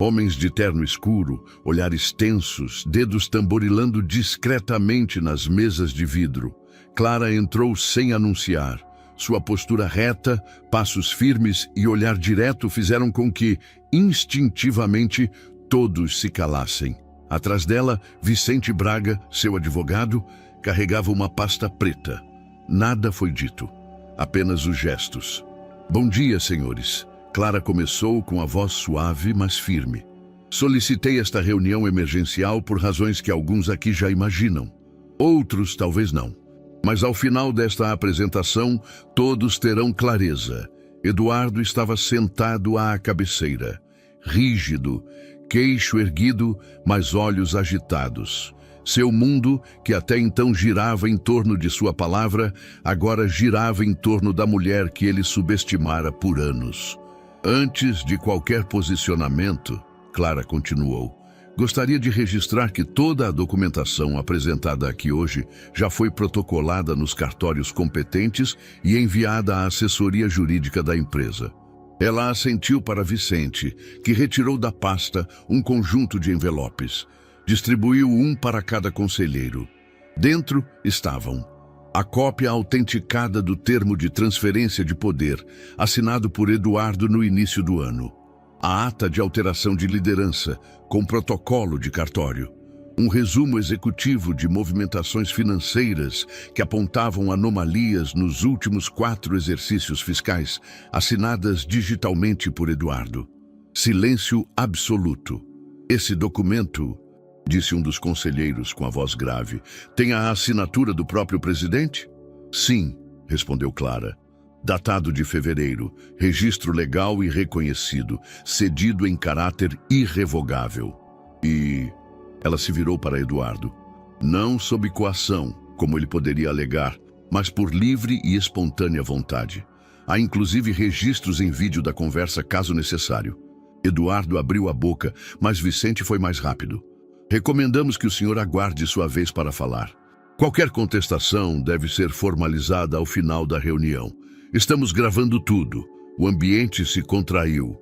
Homens de terno escuro, olhares tensos, dedos tamborilando discretamente nas mesas de vidro. Clara entrou sem anunciar. Sua postura reta, passos firmes e olhar direto fizeram com que, instintivamente, todos se calassem. Atrás dela, Vicente Braga, seu advogado, carregava uma pasta preta. Nada foi dito, apenas os gestos. Bom dia, senhores. Clara começou com a voz suave, mas firme. Solicitei esta reunião emergencial por razões que alguns aqui já imaginam. Outros talvez não. Mas ao final desta apresentação, todos terão clareza. Eduardo estava sentado à cabeceira, rígido, queixo erguido, mas olhos agitados. Seu mundo, que até então girava em torno de sua palavra, agora girava em torno da mulher que ele subestimara por anos. Antes de qualquer posicionamento, Clara continuou, gostaria de registrar que toda a documentação apresentada aqui hoje já foi protocolada nos cartórios competentes e enviada à assessoria jurídica da empresa. Ela assentiu para Vicente, que retirou da pasta um conjunto de envelopes. Distribuiu um para cada conselheiro. Dentro estavam a cópia autenticada do termo de transferência de poder, assinado por Eduardo no início do ano. A ata de alteração de liderança, com protocolo de cartório. Um resumo executivo de movimentações financeiras que apontavam anomalias nos últimos 4 exercícios fiscais, assinadas digitalmente por Eduardo. Silêncio absoluto. Esse documento, disse um dos conselheiros com a voz grave, tem a assinatura do próprio presidente? Sim, respondeu Clara. Datado de fevereiro, registro legal e reconhecido, cedido em caráter irrevogável. E ela se virou para Eduardo. Não sob coação, como ele poderia alegar, mas por livre e espontânea vontade. Há inclusive registros em vídeo da conversa, caso necessário. Eduardo abriu a boca, mas Vicente foi mais rápido. Recomendamos que o senhor aguarde sua vez para falar. Qualquer contestação deve ser formalizada ao final da reunião. Estamos gravando tudo. O ambiente se contraiu.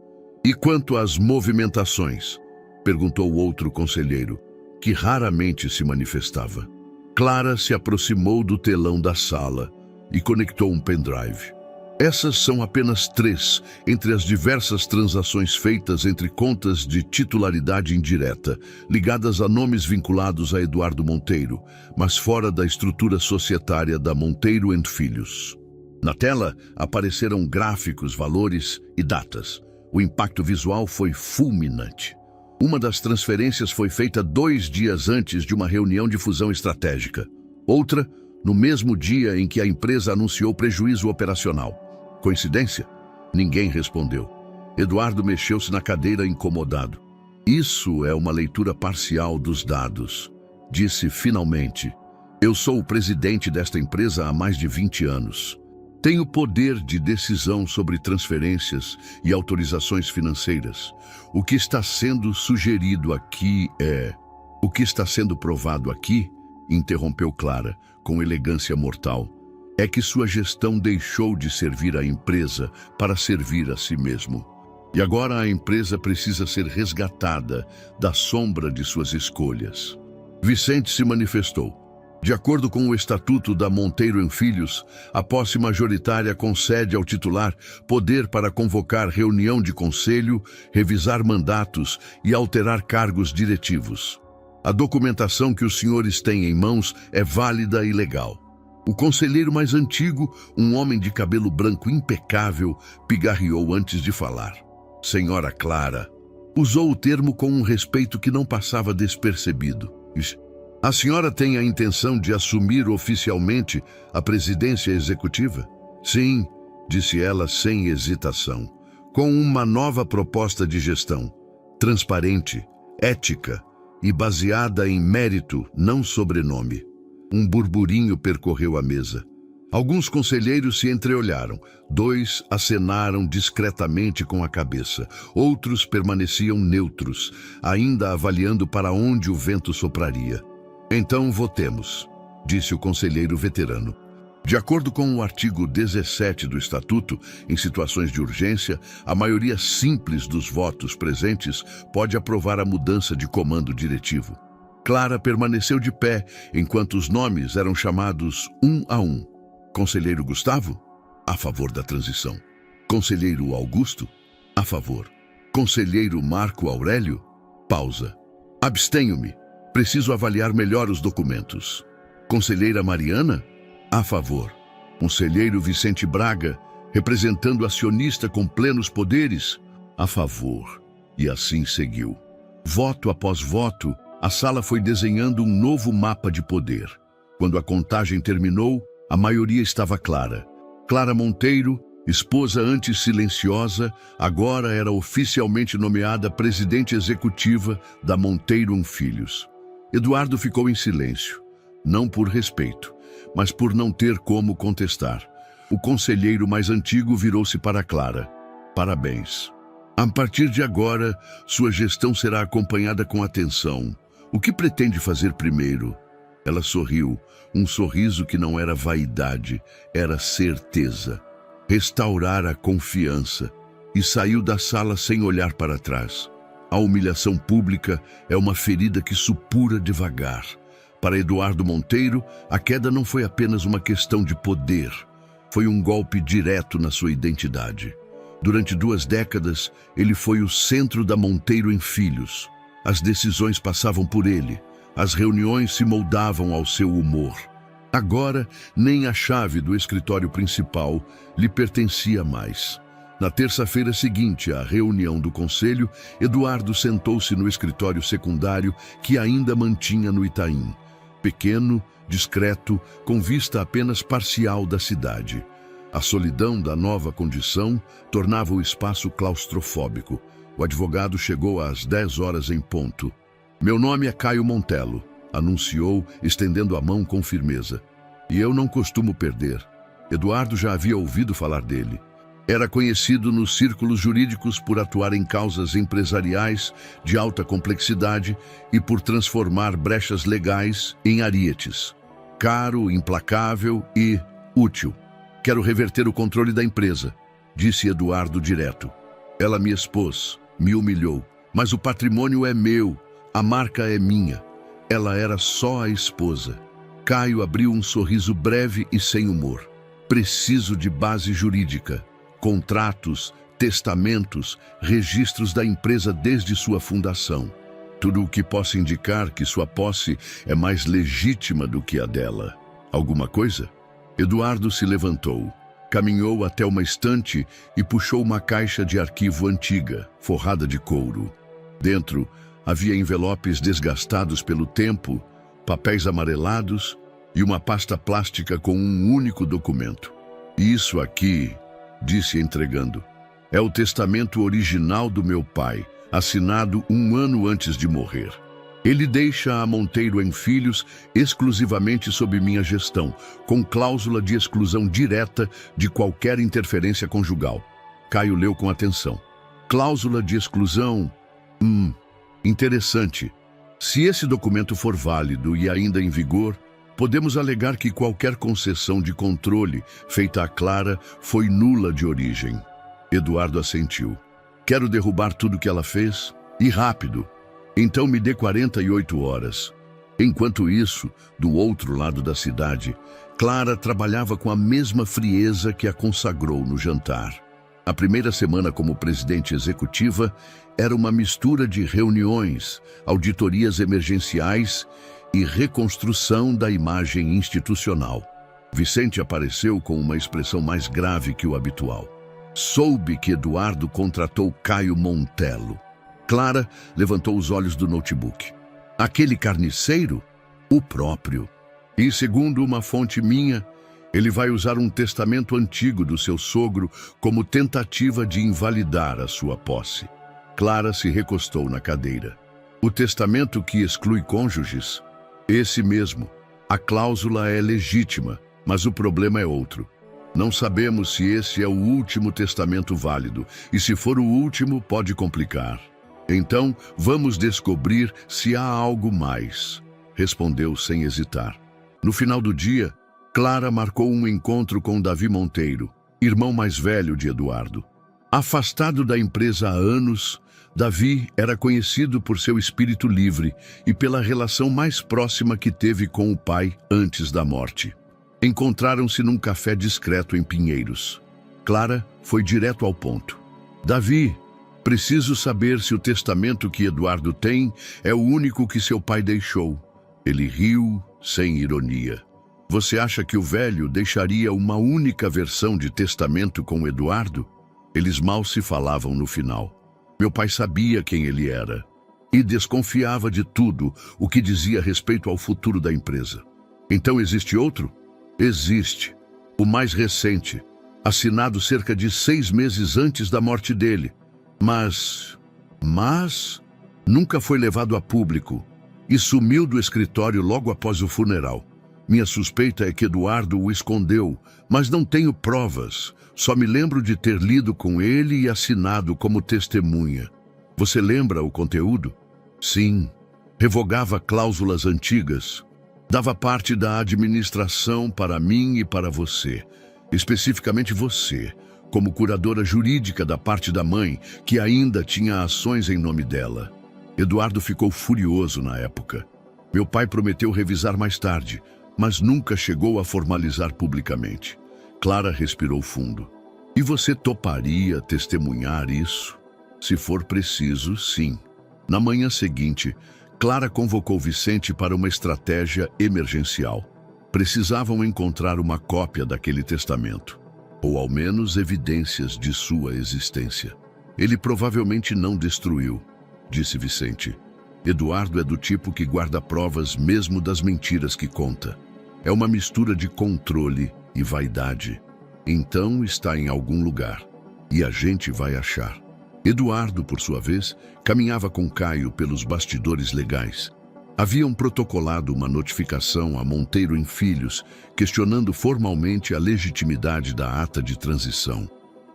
E quanto às movimentações? Perguntou o outro conselheiro, que raramente se manifestava. Clara se aproximou do telão da sala e conectou um pendrive. Essas são apenas 3 entre as diversas transações feitas entre contas de titularidade indireta, ligadas a nomes vinculados a Eduardo Monteiro, mas fora da estrutura societária da Monteiro & Filhos. Na tela apareceram gráficos, valores e datas. O impacto visual foi fulminante. Uma das transferências foi feita 2 dias antes de uma reunião de fusão estratégica. Outra, no mesmo dia em que a empresa anunciou prejuízo operacional. Coincidência? Ninguém respondeu. Eduardo mexeu-se na cadeira incomodado. Isso é uma leitura parcial dos dados. Disse finalmente: eu sou o presidente desta empresa há mais de 20 anos. Tenho poder de decisão sobre transferências e autorizações financeiras. O que está sendo sugerido aqui é... O que está sendo provado aqui, interrompeu Clara, com elegância mortal, é que sua gestão deixou de servir a empresa para servir a si mesmo. E agora a empresa precisa ser resgatada da sombra de suas escolhas. Vicente se manifestou. De acordo com o Estatuto da Monteiro & Filhos, a posse majoritária concede ao titular poder para convocar reunião de conselho, revisar mandatos e alterar cargos diretivos. A documentação que os senhores têm em mãos é válida e legal. O conselheiro mais antigo, um homem de cabelo branco impecável, pigarreou antes de falar. Senhora Clara, usou o termo com um respeito que não passava despercebido. A senhora tem a intenção de assumir oficialmente a presidência executiva? Sim, disse ela sem hesitação, com uma nova proposta de gestão, transparente, ética e baseada em mérito, não sobrenome. Um burburinho percorreu a mesa. Alguns conselheiros se entreolharam. 2 acenaram discretamente com a cabeça. Outros permaneciam neutros, ainda avaliando para onde o vento sopraria. Então votemos, disse o conselheiro veterano. De acordo com o artigo 17 do Estatuto, em situações de urgência, a maioria simples dos votos presentes pode aprovar a mudança de comando diretivo. Clara permaneceu de pé enquanto os nomes eram chamados um a um. Conselheiro Gustavo, a favor da transição. Conselheiro Augusto, a favor. Conselheiro Marco Aurélio, pausa. Abstenho-me. Preciso avaliar melhor os documentos. Conselheira Mariana, a favor. Conselheiro Vicente Braga, representando acionista com plenos poderes, a favor. E assim seguiu. Voto após voto, a sala foi desenhando um novo mapa de poder. Quando a contagem terminou, a maioria estava clara. Clara Monteiro, esposa antes silenciosa, agora era oficialmente nomeada presidente executiva da Monteiro & Filhos. Eduardo ficou em silêncio, não por respeito, mas por não ter como contestar. O conselheiro mais antigo virou-se para Clara. Parabéns. A partir de agora, sua gestão será acompanhada com atenção. O que pretende fazer primeiro? Ela sorriu, um sorriso que não era vaidade, era certeza. Restaurar a confiança, e saiu da sala sem olhar para trás. A humilhação pública é uma ferida que supura devagar. Para Eduardo Monteiro, a queda não foi apenas uma questão de poder. Foi um golpe direto na sua identidade. Durante 2 décadas, ele foi o centro da Monteiro & Filhos. As decisões passavam por ele. As reuniões se moldavam ao seu humor. Agora, nem a chave do escritório principal lhe pertencia mais. Na terça-feira seguinte à reunião do conselho, Eduardo sentou-se no escritório secundário que ainda mantinha no Itaim. Pequeno, discreto, com vista apenas parcial da cidade. A solidão da nova condição tornava o espaço claustrofóbico. O advogado chegou às 10 horas em ponto. Meu nome é Caio Montelo, anunciou, estendendo a mão com firmeza. E eu não costumo perder. Eduardo já havia ouvido falar dele. Era conhecido nos círculos jurídicos por atuar em causas empresariais de alta complexidade e por transformar brechas legais em arietes. Caro, implacável e útil. Quero reverter o controle da empresa, disse Eduardo direto. Ela me expôs, me humilhou, mas o patrimônio é meu, a marca é minha. Ela era só a esposa. Caio abriu um sorriso breve e sem humor. Preciso de base jurídica, contratos, testamentos, registros da empresa desde sua fundação. Tudo o que possa indicar que sua posse é mais legítima do que a dela. Alguma coisa? Eduardo se levantou, caminhou até uma estante e puxou uma caixa de arquivo antiga, forrada de couro. Dentro, havia envelopes desgastados pelo tempo, papéis amarelados e uma pasta plástica com um único documento. Isso aqui, disse entregando, é o testamento original do meu pai, assinado 1 ano antes de morrer. Ele deixa a Monteiro em Filhos exclusivamente sob minha gestão, com cláusula de exclusão direta de qualquer interferência conjugal. Caio leu com atenção. Cláusula de exclusão? Interessante. Se esse documento for válido e ainda em vigor, podemos alegar que qualquer concessão de controle feita a Clara foi nula de origem. Eduardo assentiu. Quero derrubar tudo que ela fez, e rápido. Então me dê 48 horas. Enquanto isso, do outro lado da cidade, Clara trabalhava com a mesma frieza que a consagrou no jantar. A primeira semana como presidente executiva era uma mistura de reuniões, auditorias emergenciais e reconstrução da imagem institucional. Vicente apareceu com uma expressão mais grave que o habitual. Soube que Eduardo contratou Caio Montelo. Clara levantou os olhos do notebook. Aquele carniceiro? O próprio. E segundo uma fonte minha, ele vai usar um testamento antigo do seu sogro como tentativa de invalidar a sua posse. Clara se recostou na cadeira. O testamento que exclui cônjuges? Esse mesmo. A cláusula é legítima, mas o problema é outro. Não sabemos se esse é o último testamento válido, e se for o último, pode complicar. Então, vamos descobrir se há algo mais, respondeu sem hesitar. No final do dia, Clara marcou um encontro com Davi Monteiro, irmão mais velho de Eduardo. Afastado da empresa há anos, Davi era conhecido por seu espírito livre e pela relação mais próxima que teve com o pai antes da morte. Encontraram-se num café discreto em Pinheiros. Clara foi direto ao ponto. Davi, preciso saber se o testamento que Eduardo tem é o único que seu pai deixou. Ele riu, sem ironia. Você acha que o velho deixaria uma única versão de testamento com Eduardo? Eles mal se falavam no final. Meu pai sabia quem ele era e desconfiava de tudo o que dizia respeito ao futuro da empresa. Então existe outro? Existe. O mais recente, assinado cerca de 6 meses antes da morte dele. Mas nunca foi levado a público e sumiu do escritório logo após o funeral. Minha suspeita é que Eduardo o escondeu, mas não tenho provas. Só me lembro de ter lido com ele e assinado como testemunha. Você lembra o conteúdo? Sim. Revogava cláusulas antigas. Dava parte da administração para mim e para você. Especificamente você, como curadora jurídica da parte da mãe, que ainda tinha ações em nome dela. Eduardo ficou furioso na época. Meu pai prometeu revisar mais tarde, mas nunca chegou a formalizar publicamente. Clara respirou fundo. E você toparia testemunhar isso? Se for preciso, sim. Na manhã seguinte, Clara convocou Vicente para uma estratégia emergencial. Precisavam encontrar uma cópia daquele testamento, ou ao menos evidências de sua existência. Ele provavelmente não destruiu, disse Vicente. Eduardo é do tipo que guarda provas mesmo das mentiras que conta. É uma mistura de controle e vaidade. Então está em algum lugar, e a gente vai achar. Eduardo, por sua vez, caminhava com Caio pelos bastidores legais. Haviam protocolado uma notificação a Monteiro em Filhos, questionando formalmente a legitimidade da ata de transição.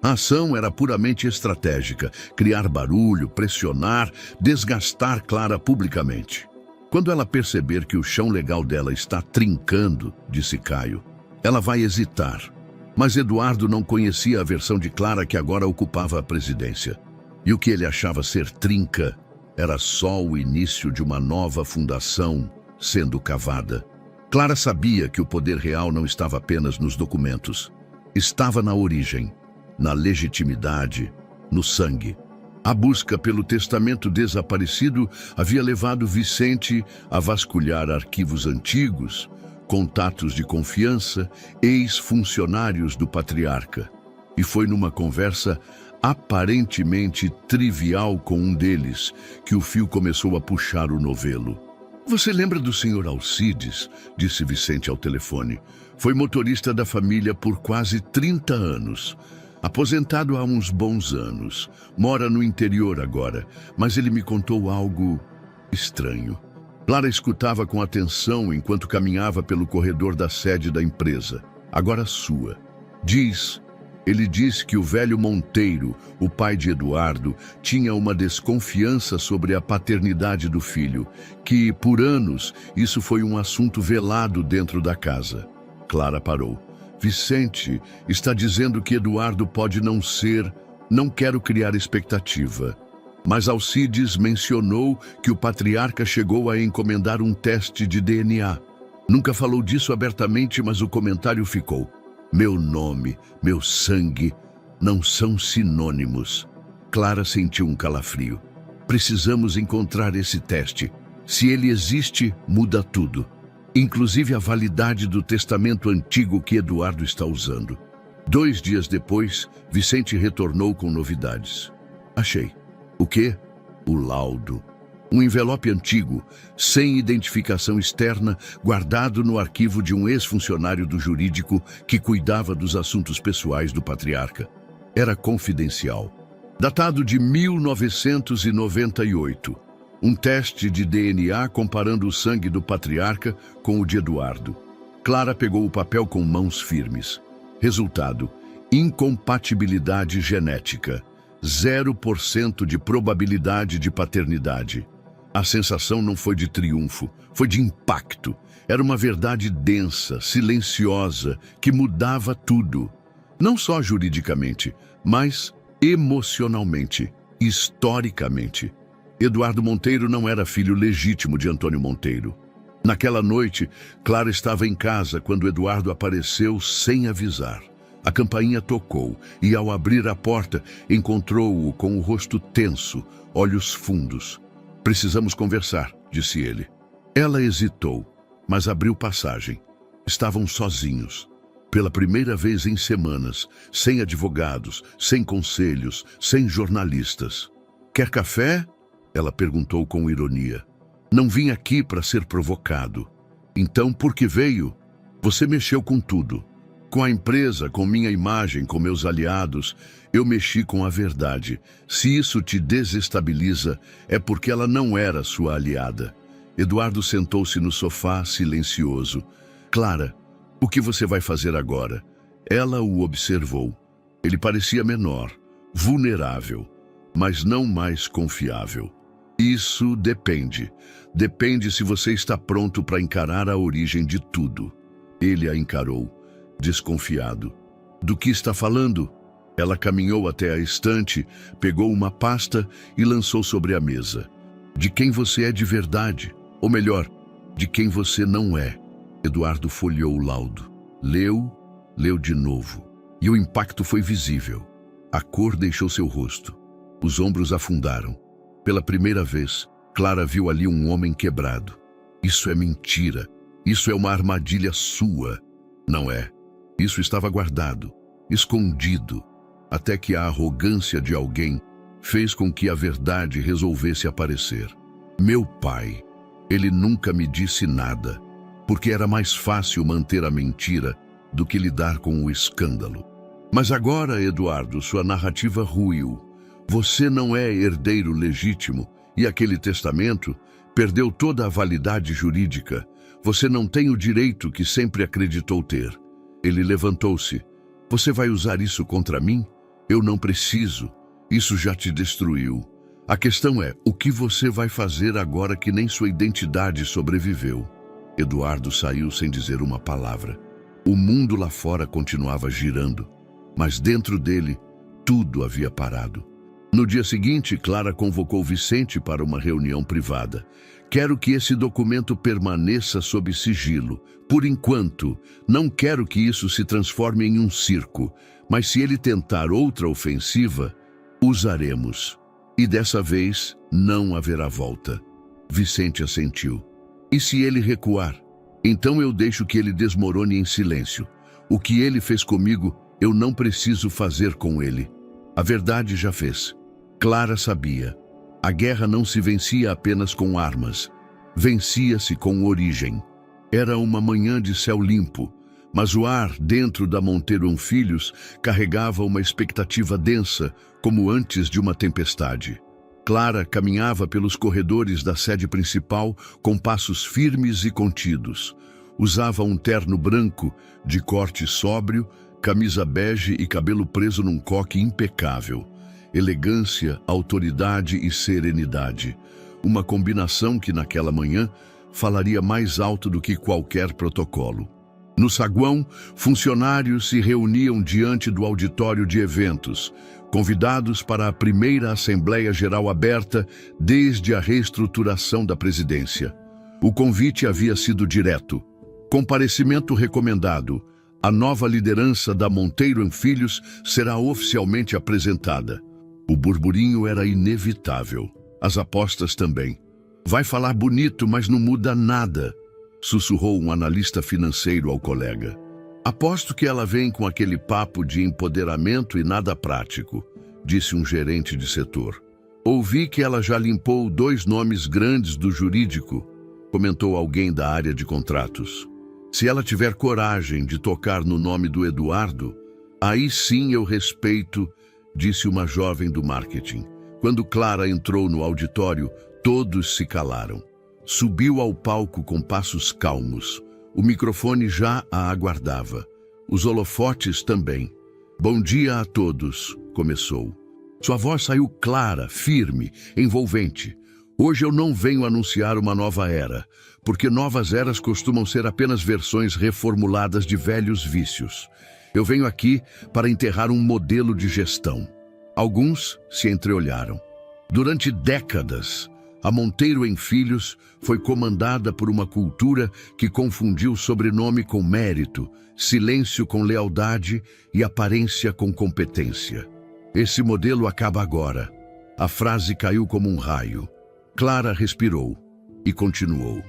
A ação era puramente estratégica, criar barulho, pressionar, desgastar Clara publicamente. Quando ela perceber que o chão legal dela está trincando, disse Caio, ela vai hesitar. Mas Eduardo não conhecia a versão de Clara que agora ocupava a presidência. E o que ele achava ser trinca era só o início de uma nova fundação sendo cavada. Clara sabia que o poder real não estava apenas nos documentos. estava na origem, na legitimidade, no sangue. A busca pelo testamento desaparecido havia levado Vicente a vasculhar arquivos antigos, contatos de confiança, ex-funcionários do patriarca. E foi numa conversa aparentemente trivial com um deles que o fio começou a puxar o novelo. "Você lembra do Sr. Alcides?", disse Vicente ao telefone. "Foi motorista da família por quase 30 anos. Aposentado há uns bons anos. Mora no interior agora, mas ele me contou algo estranho." Clara escutava com atenção enquanto caminhava pelo corredor da sede da empresa, agora sua. Ele disse que o velho Monteiro, o pai de Eduardo, tinha uma desconfiança sobre a paternidade do filho, que, por anos, isso foi um assunto velado dentro da casa. Clara parou. "Vicente está dizendo que Eduardo pode não ser... Não quero criar expectativa. Mas Alcides mencionou que o patriarca chegou a encomendar um teste de DNA. Nunca falou disso abertamente, mas o comentário ficou. Meu nome, meu sangue, não são sinônimos." Clara sentiu um calafrio. "Precisamos encontrar esse teste. Se ele existe, muda tudo. Inclusive a validade do testamento antigo que Eduardo está usando." 2 dias depois, Vicente retornou com novidades. "Achei." "O quê?" "O laudo. Um envelope antigo, sem identificação externa, guardado no arquivo de um ex-funcionário do jurídico que cuidava dos assuntos pessoais do patriarca. Era confidencial. Datado de 1998. Um teste de DNA comparando o sangue do patriarca com o de Eduardo. Clara pegou o papel com mãos firmes. Resultado: incompatibilidade genética. 0% de probabilidade de paternidade. A sensação não foi de triunfo, foi de impacto. Era uma verdade densa, silenciosa, que mudava tudo. Não só juridicamente, mas emocionalmente, historicamente. Eduardo Monteiro não era filho legítimo de Antônio Monteiro. Naquela noite, Clara estava em casa quando Eduardo apareceu sem avisar. A campainha tocou e, ao abrir a porta, encontrou-o com o rosto tenso, olhos fundos. "Precisamos conversar", disse ele. Ela hesitou, mas abriu passagem. Estavam sozinhos. Pela primeira vez em semanas, sem advogados, sem conselhos, sem jornalistas. "Quer café?", ela perguntou com ironia. "Não vim aqui para ser provocado." "Então, por que veio?" "Você mexeu com tudo. Com a empresa, com minha imagem, com meus aliados, eu mexi com a verdade. Se isso te desestabiliza, é porque ela não era sua aliada." Eduardo sentou-se no sofá, silencioso. "Clara, o que você vai fazer agora?" Ela o observou. Ele parecia menor, vulnerável, mas não mais confiável. "Isso depende. Depende se você está pronto para encarar a origem de tudo." Ele a encarou, desconfiado. "Do que está falando?" Ela caminhou até a estante, pegou uma pasta e lançou sobre a mesa. "De quem você é de verdade? Ou melhor, de quem você não é?" Eduardo folheou o laudo. Leu de novo. E o impacto foi visível. A cor deixou seu rosto. Os ombros afundaram. Pela primeira vez, Clara viu ali um homem quebrado. "Isso é mentira. Isso é uma armadilha sua." "Não é. Isso estava guardado, escondido, até que a arrogância de alguém fez com que a verdade resolvesse aparecer. Meu pai, ele nunca me disse nada, porque era mais fácil manter a mentira do que lidar com o escândalo. Mas agora, Eduardo, sua narrativa ruiu. Você não é herdeiro legítimo e aquele testamento perdeu toda a validade jurídica. Você não tem o direito que sempre acreditou ter." Ele levantou-se. "Você vai usar isso contra mim? Eu não preciso. Isso já te destruiu. A questão é, o que você vai fazer agora que nem sua identidade sobreviveu?" Eduardo saiu sem dizer uma palavra. O mundo lá fora continuava girando, mas dentro dele, tudo havia parado. No dia seguinte, Clara convocou Vicente para uma reunião privada. Quero que esse documento permaneça sob sigilo. Por enquanto, não quero que isso se transforme em um circo, mas se ele tentar outra ofensiva, usaremos. E dessa vez, não haverá volta. Vicente assentiu. E se ele recuar? Então eu deixo que ele desmorone em silêncio. O que ele fez comigo, eu não preciso fazer com ele. A verdade já fez. Clara sabia. A guerra não se vencia apenas com armas. Vencia-se com origem. Era uma manhã de céu limpo, mas o ar dentro da Monteiro Filhos carregava uma expectativa densa, como antes de uma tempestade. Clara caminhava pelos corredores da sede principal com passos firmes e contidos. Usava um terno branco, de corte sóbrio, camisa bege e cabelo preso num coque impecável. Elegância, autoridade e serenidade. Uma combinação que naquela manhã falaria mais alto do que qualquer protocolo. No saguão, funcionários se reuniam diante do auditório de eventos, convidados para a primeira Assembleia Geral aberta desde a reestruturação da presidência. O convite havia sido direto. Comparecimento recomendado. A nova liderança da Monteiro Filhos será oficialmente apresentada. O burburinho era inevitável. As apostas também. Vai falar bonito, mas não muda nada, sussurrou um analista financeiro ao colega. Aposto que ela vem com aquele papo de empoderamento e nada prático, disse um gerente de setor. Ouvi que ela já limpou 2 nomes grandes do jurídico, comentou alguém da área de contratos. Se ela tiver coragem de tocar no nome do Eduardo, aí sim eu respeito, disse uma jovem do marketing. Quando Clara entrou no auditório, todos se calaram. Subiu ao palco com passos calmos. O microfone já a aguardava. Os holofotes também. Bom dia a todos, começou. Sua voz saiu clara, firme, envolvente. Hoje eu não venho anunciar uma nova era, porque novas eras costumam ser apenas versões reformuladas de velhos vícios. Eu venho aqui para enterrar um modelo de gestão. Alguns se entreolharam. Durante décadas, a Monteiro Filhos foi comandada por uma cultura que confundiu sobrenome com mérito, silêncio com lealdade e aparência com competência. Esse modelo acaba agora. A frase caiu como um raio. Clara respirou e continuou.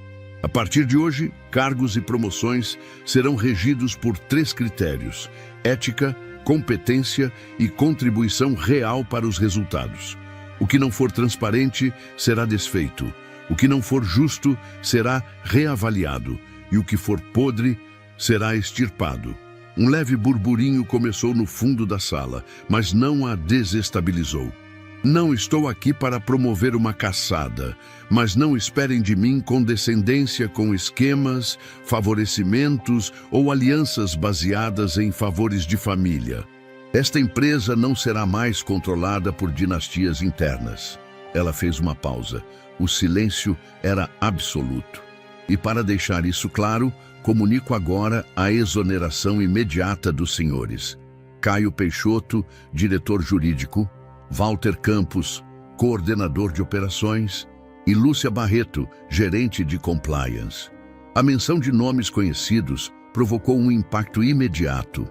A partir de hoje, cargos e promoções serão regidos por 3 critérios: ética, competência e contribuição real para os resultados. O que não for transparente será desfeito. O que não for justo será reavaliado. E o que for podre será extirpado. Um leve burburinho começou no fundo da sala, mas não a desestabilizou. Não estou aqui para promover uma caçada, mas não esperem de mim condescendência com esquemas, favorecimentos ou alianças baseadas em favores de família. Esta empresa não será mais controlada por dinastias internas. Ela fez uma pausa. O silêncio era absoluto. E para deixar isso claro, comunico agora a exoneração imediata dos senhores Caio Peixoto, diretor jurídico, Walter Campos, coordenador de operações, e Lúcia Barreto, gerente de compliance. A menção de nomes conhecidos provocou um impacto imediato.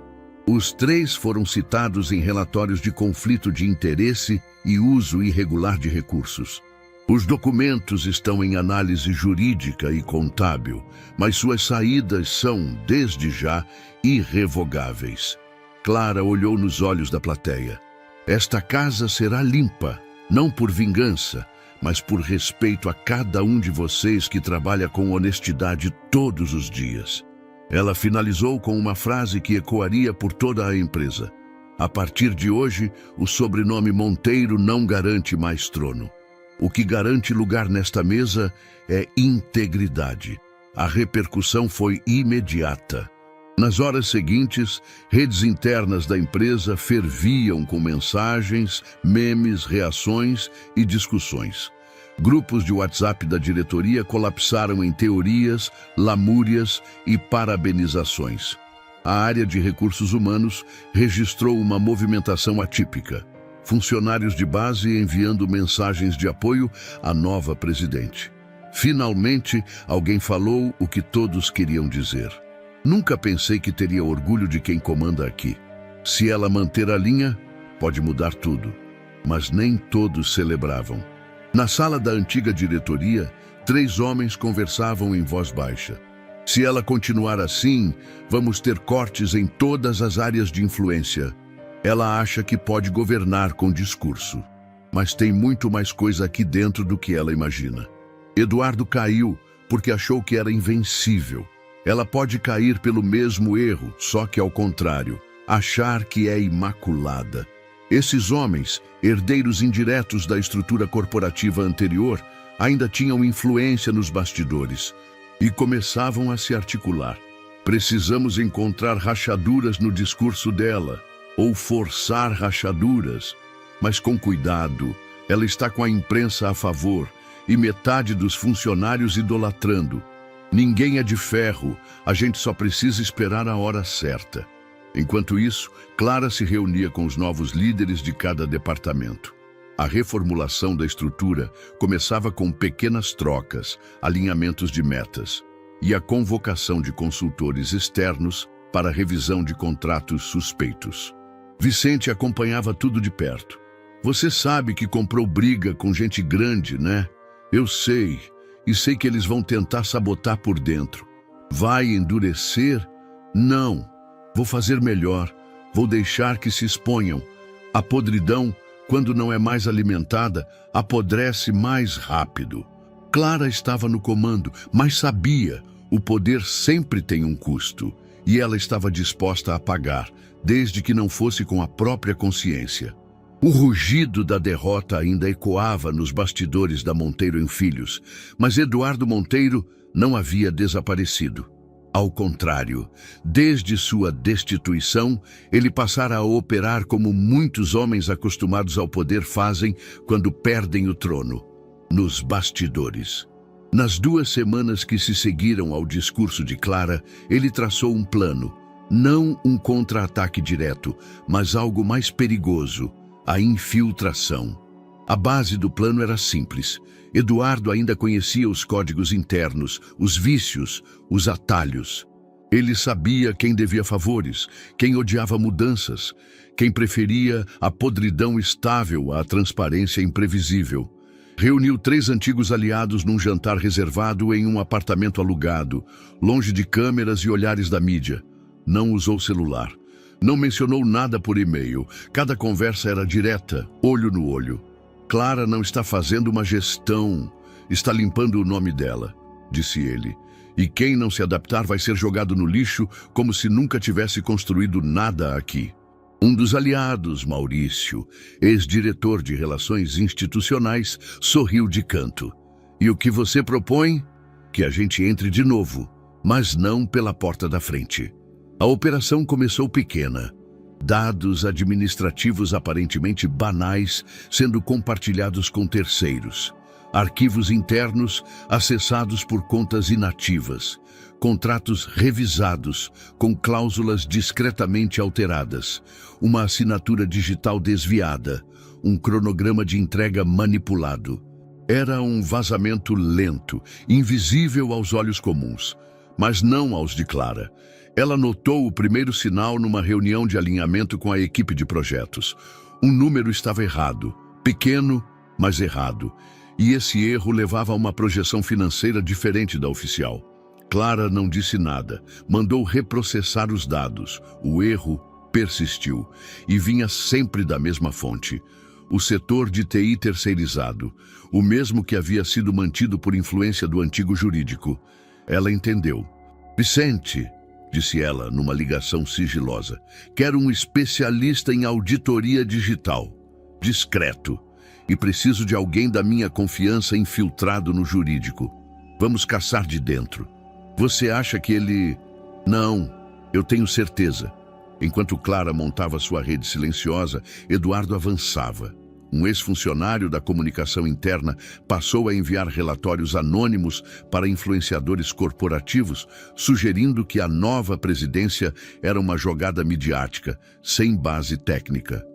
Os 3 foram citados em relatórios de conflito de interesse e uso irregular de recursos. Os documentos estão em análise jurídica e contábil, mas suas saídas são, desde já, irrevogáveis. Clara olhou nos olhos da plateia. Esta casa será limpa, não por vingança, mas por respeito a cada um de vocês que trabalha com honestidade todos os dias. Ela finalizou com uma frase que ecoaria por toda a empresa. A partir de hoje, o sobrenome Monteiro não garante mais trono. O que garante lugar nesta mesa é integridade. A repercussão foi imediata. Nas horas seguintes, redes internas da empresa ferviam com mensagens, memes, reações e discussões. Grupos de WhatsApp da diretoria colapsaram em teorias, lamúrias e parabenizações. A área de recursos humanos registrou uma movimentação atípica. funcionários de base enviando mensagens de apoio à nova presidente. Finalmente, alguém falou o que todos queriam dizer. Nunca pensei que teria orgulho de quem comanda aqui. Se ela manter a linha, pode mudar tudo. Mas nem todos celebravam. Na sala da antiga diretoria, 3 homens conversavam em voz baixa. Se ela continuar assim, vamos ter cortes em todas as áreas de influência. Ela acha que pode governar com discurso. Mas tem muito mais coisa aqui dentro do que ela imagina. Eduardo caiu porque achou que era invencível. Ela pode cair pelo mesmo erro, só que ao contrário, achar que é imaculada. Esses homens, herdeiros indiretos da estrutura corporativa anterior, ainda tinham influência nos bastidores e começavam a se articular. Precisamos encontrar rachaduras no discurso dela, ou forçar rachaduras, mas com cuidado. Ela está com a imprensa a favor e metade dos funcionários idolatrando. Ninguém é de ferro, a gente só precisa esperar a hora certa. Enquanto isso, Clara se reunia com os novos líderes de cada departamento. A reformulação da estrutura começava com pequenas trocas, alinhamentos de metas e a convocação de consultores externos para revisão de contratos suspeitos. Vicente acompanhava tudo de perto. Você sabe que comprou briga com gente grande, né? Eu sei, e sei que eles vão tentar sabotar por dentro. Vai endurecer? Não. Vou fazer melhor. Vou deixar que se exponham. A podridão, quando não é mais alimentada, apodrece mais rápido. Clara estava no comando, mas sabia, o poder sempre tem um custo. E ela estava disposta a pagar, desde que não fosse com a própria consciência. O rugido da derrota ainda ecoava nos bastidores da Monteiro Filhos, mas Eduardo Monteiro não havia desaparecido. Ao contrário, desde sua destituição, ele passara a operar como muitos homens acostumados ao poder fazem quando perdem o trono, nos bastidores. Nas 2 semanas que se seguiram ao discurso de Clara, ele traçou um plano, não um contra-ataque direto, mas algo mais perigoso, a infiltração. A base do plano era simples. Eduardo ainda conhecia os códigos internos, os vícios, os atalhos. Ele sabia quem devia favores, quem odiava mudanças, quem preferia a podridão estável à transparência imprevisível. Reuniu 3 antigos aliados num jantar reservado em um apartamento alugado, longe de câmeras e olhares da mídia. Não usou celular. Não mencionou nada por e-mail. Cada conversa era direta, olho no olho. Clara não está fazendo uma gestão, está limpando o nome dela, disse ele. E quem não se adaptar vai ser jogado no lixo como se nunca tivesse construído nada aqui. Um dos aliados, Maurício, ex-diretor de Relações Institucionais, sorriu de canto. E o que você propõe? Que a gente entre de novo, mas não pela porta da frente. A operação começou pequena. Dados administrativos aparentemente banais sendo compartilhados com terceiros. Arquivos internos acessados por contas inativas. Contratos revisados, com cláusulas discretamente alteradas. Uma assinatura digital desviada. Um cronograma de entrega manipulado. Era um vazamento lento, invisível aos olhos comuns, mas não aos de Clara. Ela notou o primeiro sinal numa reunião de alinhamento com a equipe de projetos. Um número estava errado, pequeno, mas errado. E esse erro levava a uma projeção financeira diferente da oficial. Clara não disse nada, mandou reprocessar os dados. O erro persistiu e vinha sempre da mesma fonte. O setor de TI terceirizado, o mesmo que havia sido mantido por influência do antigo jurídico. Ela entendeu. Vicente, disse ela numa ligação sigilosa, quero um especialista em auditoria digital, discreto, e preciso de alguém da minha confiança infiltrado no jurídico. Vamos caçar de dentro. Você acha que ele... Não, eu tenho certeza. Enquanto Clara montava sua rede silenciosa, Eduardo avançava. Um ex-funcionário da comunicação interna passou a enviar relatórios anônimos para influenciadores corporativos, sugerindo que a nova presidência era uma jogada midiática, sem base técnica.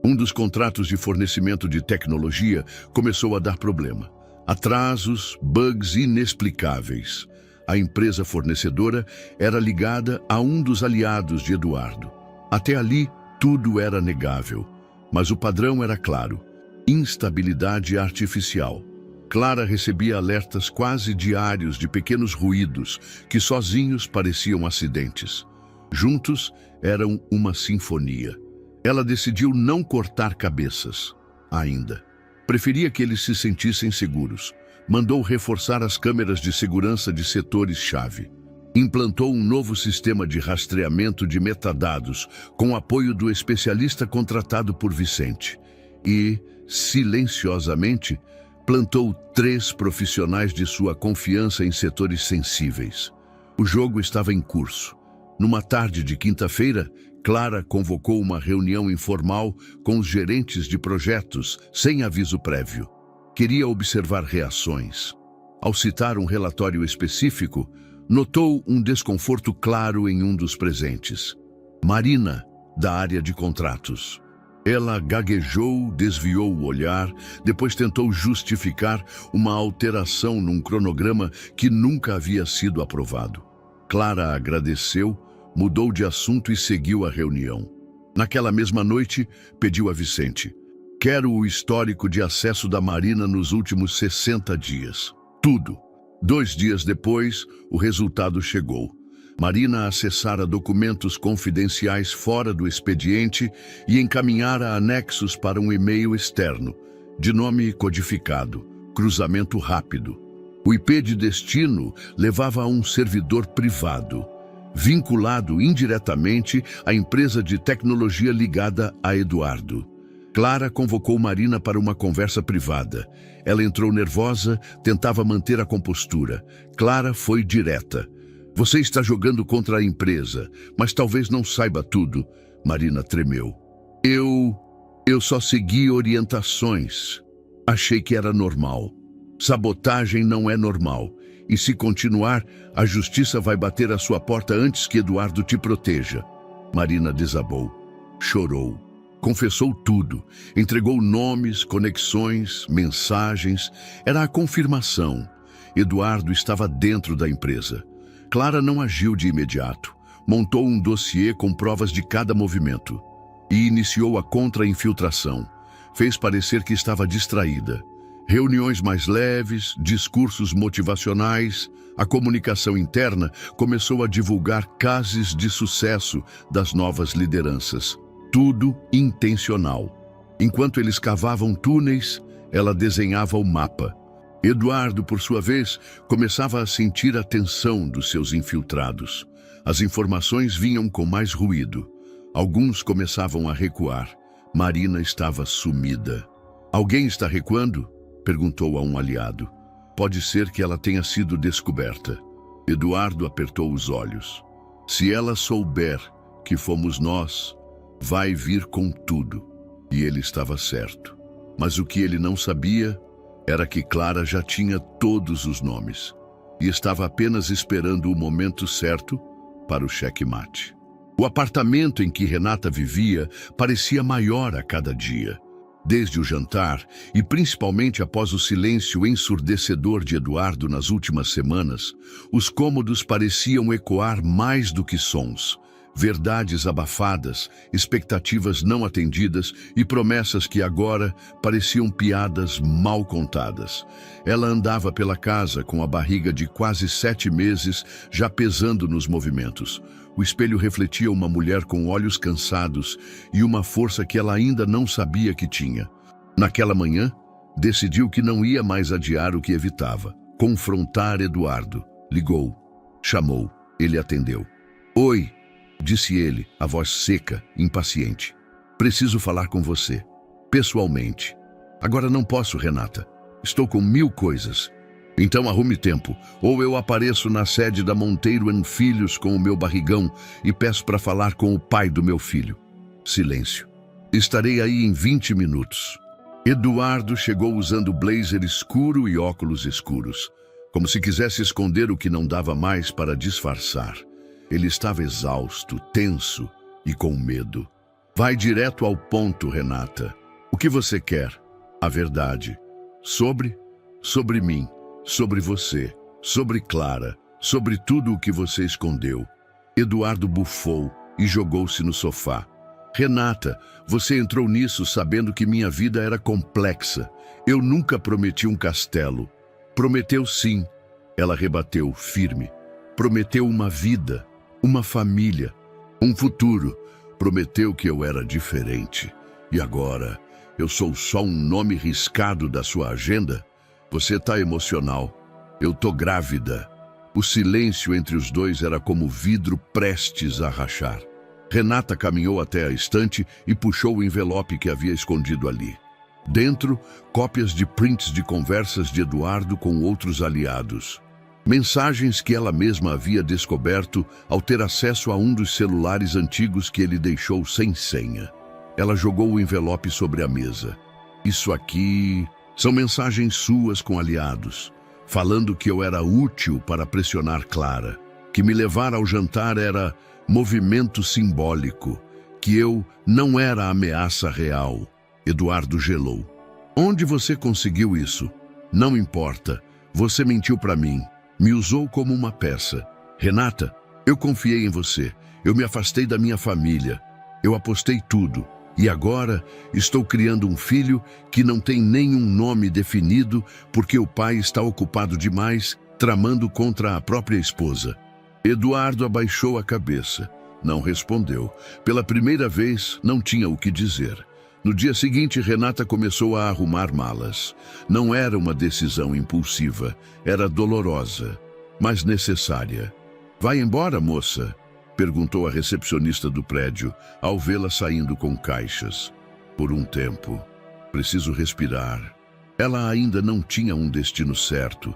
Um dos contratos de fornecimento de tecnologia começou a dar problema. Atrasos, bugs inexplicáveis. A empresa fornecedora era ligada a um dos aliados de Eduardo. Até ali, tudo era negável. Mas o padrão era claro: instabilidade artificial. Clara recebia alertas quase diários de pequenos ruídos que sozinhos pareciam acidentes. Juntos, eram uma sinfonia. Ela decidiu não cortar cabeças, ainda. Preferia que eles se sentissem seguros. Mandou reforçar as câmeras de segurança de setores-chave. Implantou um novo sistema de rastreamento de metadados com apoio do especialista contratado por Vicente. E, silenciosamente, plantou 3 profissionais de sua confiança em setores sensíveis. O jogo estava em curso. Numa tarde de quinta-feira, Clara convocou uma reunião informal com os gerentes de projetos, sem aviso prévio. Queria observar reações. Ao citar um relatório específico, notou um desconforto claro em um dos presentes. Marina, da área de contratos. Ela gaguejou, desviou o olhar, depois tentou justificar uma alteração num cronograma que nunca havia sido aprovado. Clara agradeceu, mudou de assunto e seguiu a reunião. Naquela mesma noite, pediu a Vicente: quero o histórico de acesso da Marina nos últimos 60 dias. Tudo. 2 dias depois, o resultado chegou. Marina acessara documentos confidenciais fora do expediente e encaminhara anexos para um e-mail externo, de nome codificado, cruzamento rápido. O IP de destino levava a um servidor privado, vinculado indiretamente à empresa de tecnologia ligada a Eduardo. Clara convocou Marina para uma conversa privada. Ela entrou nervosa, tentava manter a compostura. Clara foi direta. Você está jogando contra a empresa, mas talvez não saiba tudo. Marina tremeu. Eu só segui orientações. Achei que era normal. Sabotagem não é normal. E se continuar, a justiça vai bater à sua porta antes que Eduardo te proteja. Marina desabou. Chorou. Confessou tudo. Entregou nomes, conexões, mensagens. Era a confirmação. Eduardo estava dentro da empresa. Clara não agiu de imediato. Montou um dossiê com provas de cada movimento. E iniciou a contra-infiltração. Fez parecer que estava distraída. Reuniões mais leves, discursos motivacionais, a comunicação interna começou a divulgar casos de sucesso das novas lideranças. Tudo intencional. Enquanto eles cavavam túneis, ela desenhava o mapa. Eduardo, por sua vez, começava a sentir a tensão dos seus infiltrados. As informações vinham com mais ruído. Alguns começavam a recuar. Marina estava sumida. Alguém está recuando? Perguntou a um aliado. Pode ser que ela tenha sido descoberta. Eduardo apertou os olhos. Se ela souber que fomos nós, vai vir com tudo. E ele estava certo. Mas o que ele não sabia era que Clara já tinha todos os nomes e estava apenas esperando o momento certo para o checkmate. O apartamento em que Renata vivia parecia maior a cada dia. Desde o jantar, e principalmente após o silêncio ensurdecedor de Eduardo nas últimas semanas, os cômodos pareciam ecoar mais do que sons. Verdades abafadas, expectativas não atendidas e promessas que agora pareciam piadas mal contadas. Ela andava pela casa com a barriga de quase 7 meses já pesando nos movimentos. O espelho refletia uma mulher com olhos cansados e uma força que ela ainda não sabia que tinha. Naquela manhã, decidiu que não ia mais adiar o que evitava. Confrontar Eduardo. Ligou. Chamou. Ele atendeu. Oi, disse ele, a voz seca, impaciente. Preciso falar com você. Pessoalmente. Agora não posso, Renata. Estou com 1000 coisas. Então arrume tempo, ou eu apareço na sede da Monteiro & Filhos com o meu barrigão e peço para falar com o pai do meu filho. Silêncio. Estarei aí em 20 minutos. Eduardo chegou usando blazer escuro e óculos escuros, como se quisesse esconder o que não dava mais para disfarçar. Ele estava exausto, tenso e com medo. Vai direto ao ponto, Renata. O que você quer? A verdade. Sobre mim, sobre você, sobre Clara, sobre tudo o que você escondeu. Eduardo bufou e jogou-se no sofá. Renata, você entrou nisso sabendo que minha vida era complexa. Eu nunca prometi um castelo. Prometeu sim. Ela rebateu, firme. Prometeu uma vida, uma família, um futuro. Prometeu que eu era diferente. E agora, eu sou só um nome riscado da sua agenda? Você tá emocional. Eu tô grávida. O silêncio entre os dois era como vidro prestes a rachar. Renata caminhou até a estante e puxou o envelope que havia escondido ali. Dentro, cópias de prints de conversas de Eduardo com outros aliados. Mensagens que ela mesma havia descoberto ao ter acesso a um dos celulares antigos que ele deixou sem senha. Ela jogou o envelope sobre a mesa. Isso aqui são mensagens suas com aliados, falando que eu era útil para pressionar Clara, que me levar ao jantar era movimento simbólico, que eu não era a ameaça real. Eduardo gelou. Onde você conseguiu isso? Não importa. Você mentiu para mim. Me usou como uma peça. Renata, eu confiei em você. Eu me afastei da minha família. Eu apostei tudo. E agora estou criando um filho que não tem nenhum nome definido porque o pai está ocupado demais tramando contra a própria esposa. Eduardo abaixou a cabeça. Não respondeu. Pela primeira vez, não tinha o que dizer. No dia seguinte, Renata começou a arrumar malas. Não era uma decisão impulsiva, era dolorosa, mas necessária. Vai embora, moça? Perguntou a recepcionista do prédio, ao vê-la saindo com caixas. Por um tempo. Preciso respirar. Ela ainda não tinha um destino certo,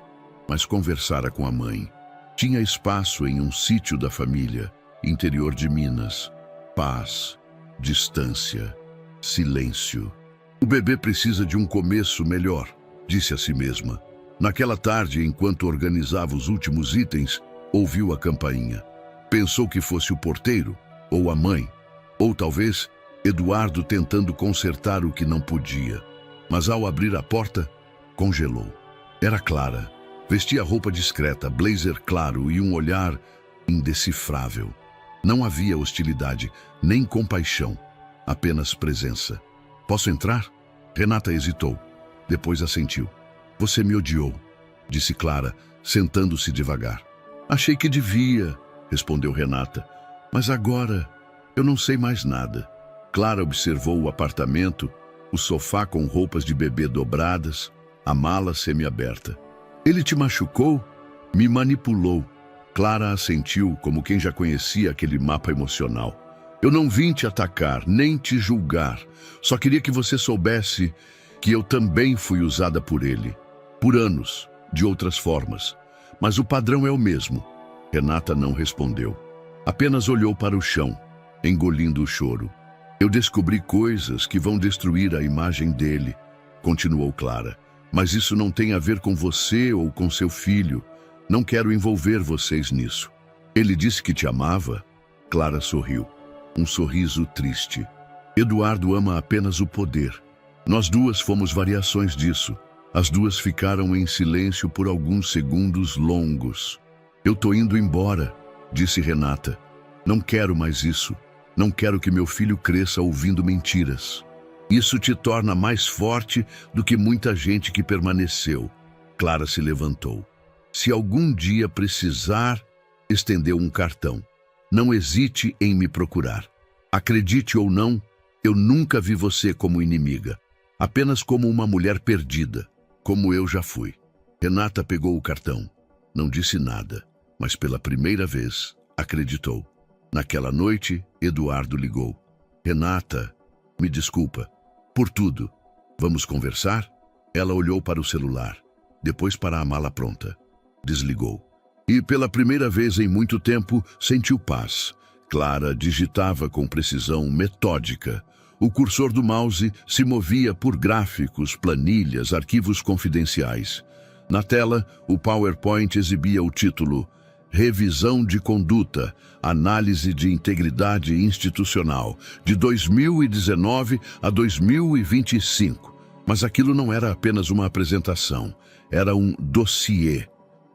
mas conversara com a mãe. Tinha espaço em um sítio da família, interior de Minas. Paz, distância, silêncio. O bebê precisa de um começo melhor, disse a si mesma. Naquela tarde, enquanto organizava os últimos itens, ouviu a campainha. Pensou que fosse o porteiro, ou a mãe, ou talvez Eduardo tentando consertar o que não podia. Mas ao abrir a porta, congelou. Era Clara. Vestia roupa discreta, blazer claro e um olhar indecifrável. Não havia hostilidade, nem compaixão, apenas presença. Posso entrar? Renata hesitou. Depois assentiu. Você me odiou, disse Clara, sentando-se devagar. Achei que devia, respondeu Renata. Mas agora eu não sei mais nada. Clara observou o apartamento, o sofá com roupas de bebê dobradas, a mala semiaberta. Ele te machucou? Me manipulou. Clara assentiu como quem já conhecia aquele mapa emocional. Eu não vim te atacar, nem te julgar. Só queria que você soubesse que eu também fui usada por ele. Por anos, de outras formas. Mas o padrão é o mesmo. Renata não respondeu. Apenas olhou para o chão, engolindo o choro. Eu descobri coisas que vão destruir a imagem dele, continuou Clara. Mas isso não tem a ver com você ou com seu filho. Não quero envolver vocês nisso. Ele disse que te amava? Clara sorriu. Um sorriso triste. Eduardo ama apenas o poder. Nós duas fomos variações disso. As duas ficaram em silêncio por alguns segundos longos. Eu tô indo embora, disse Renata. Não quero mais isso. Não quero que meu filho cresça ouvindo mentiras. Isso te torna mais forte do que muita gente que permaneceu. Clara se levantou. Se algum dia precisar, estendeu um cartão. Não hesite em me procurar. Acredite ou não, eu nunca vi você como inimiga. Apenas como uma mulher perdida, como eu já fui. Renata pegou o cartão. Não disse nada, mas pela primeira vez, acreditou. Naquela noite, Eduardo ligou. Renata, me desculpa. Por tudo. Vamos conversar? Ela olhou para o celular, depois para a mala pronta. Desligou. E pela primeira vez em muito tempo, sentiu paz. Clara digitava com precisão metódica. O cursor do mouse se movia por gráficos, planilhas, arquivos confidenciais. Na tela, o PowerPoint exibia o título Revisão de Conduta, Análise de Integridade Institucional, de 2019 a 2025. Mas aquilo não era apenas uma apresentação, era um dossiê.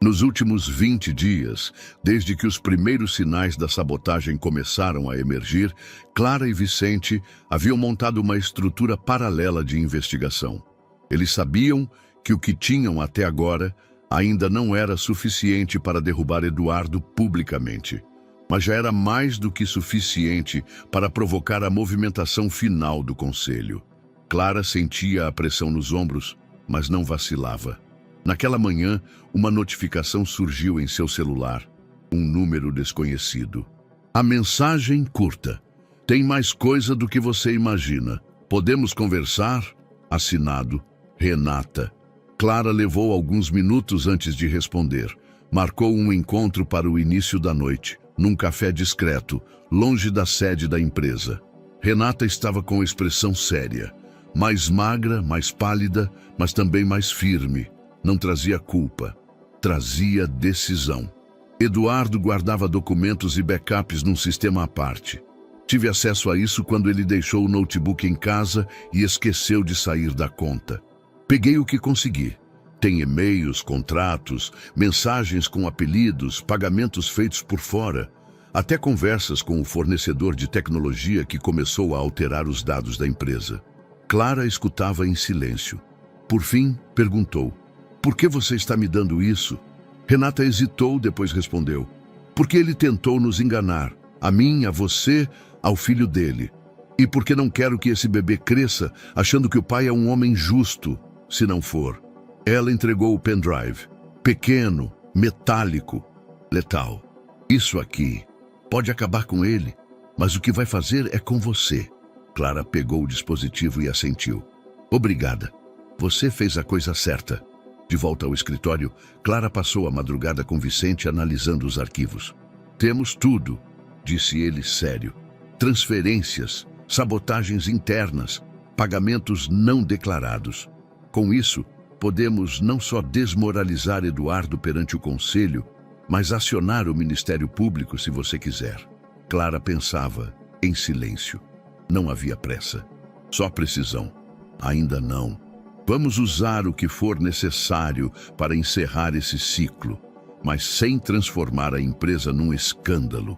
Nos últimos 20 dias, desde que os primeiros sinais da sabotagem começaram a emergir, Clara e Vicente haviam montado uma estrutura paralela de investigação. Eles sabiam que o que tinham até agora ainda não era suficiente para derrubar Eduardo publicamente, mas já era mais do que suficiente para provocar a movimentação final do conselho. Clara sentia a pressão nos ombros, mas não vacilava. Naquela manhã, uma notificação surgiu em seu celular, um número desconhecido. A mensagem curta: "Tem mais coisa do que você imagina. Podemos conversar?" Assinado, Renata. Clara levou alguns minutos antes de responder. Marcou um encontro para o início da noite, num café discreto, longe da sede da empresa. Renata estava com expressão séria, mais magra, mais pálida, mas também mais firme. Não trazia culpa, trazia decisão. Eduardo guardava documentos e backups num sistema à parte. Tive acesso a isso quando ele deixou o notebook em casa e esqueceu de sair da conta. Peguei o que consegui. Tem e-mails, contratos, mensagens com apelidos, pagamentos feitos por fora, até conversas com o fornecedor de tecnologia que começou a alterar os dados da empresa. Clara escutava em silêncio. Por fim, perguntou: "Por que você está me dando isso?" Renata hesitou, depois respondeu: "Porque ele tentou nos enganar, a mim, a você, ao filho dele. E porque não quero que esse bebê cresça achando que o pai é um homem justo, se não for." Ela entregou o pendrive. Pequeno, metálico, letal. "Isso aqui pode acabar com ele, mas o que vai fazer é com você." Clara pegou o dispositivo e assentiu. "Obrigada. Você fez a coisa certa." De volta ao escritório, Clara passou a madrugada com Vicente analisando os arquivos. "Temos tudo", disse ele sério. "Transferências, sabotagens internas, pagamentos não declarados. Com isso, podemos não só desmoralizar Eduardo perante o conselho, mas acionar o Ministério Público se você quiser." Clara pensava, em silêncio. Não havia pressa, só precisão. Ainda não. Vamos usar o que for necessário para encerrar esse ciclo, mas sem transformar a empresa num escândalo.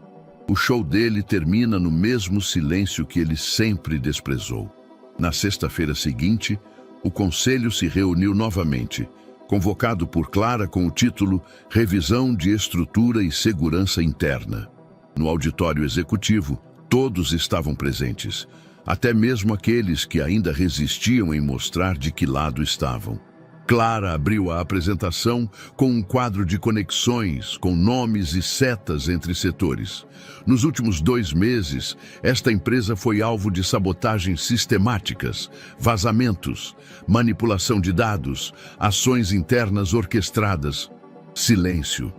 O show dele termina no mesmo silêncio que ele sempre desprezou. Na sexta-feira seguinte, o conselho se reuniu novamente, convocado por Clara com o título Revisão de Estrutura e Segurança Interna. No auditório executivo, todos estavam presentes, até mesmo aqueles que ainda resistiam em mostrar de que lado estavam. Clara abriu a apresentação com um quadro de conexões, com nomes e setas entre setores. Nos últimos 2 meses, esta empresa foi alvo de sabotagens sistemáticas, vazamentos, manipulação de dados, ações internas orquestradas. Silêncio.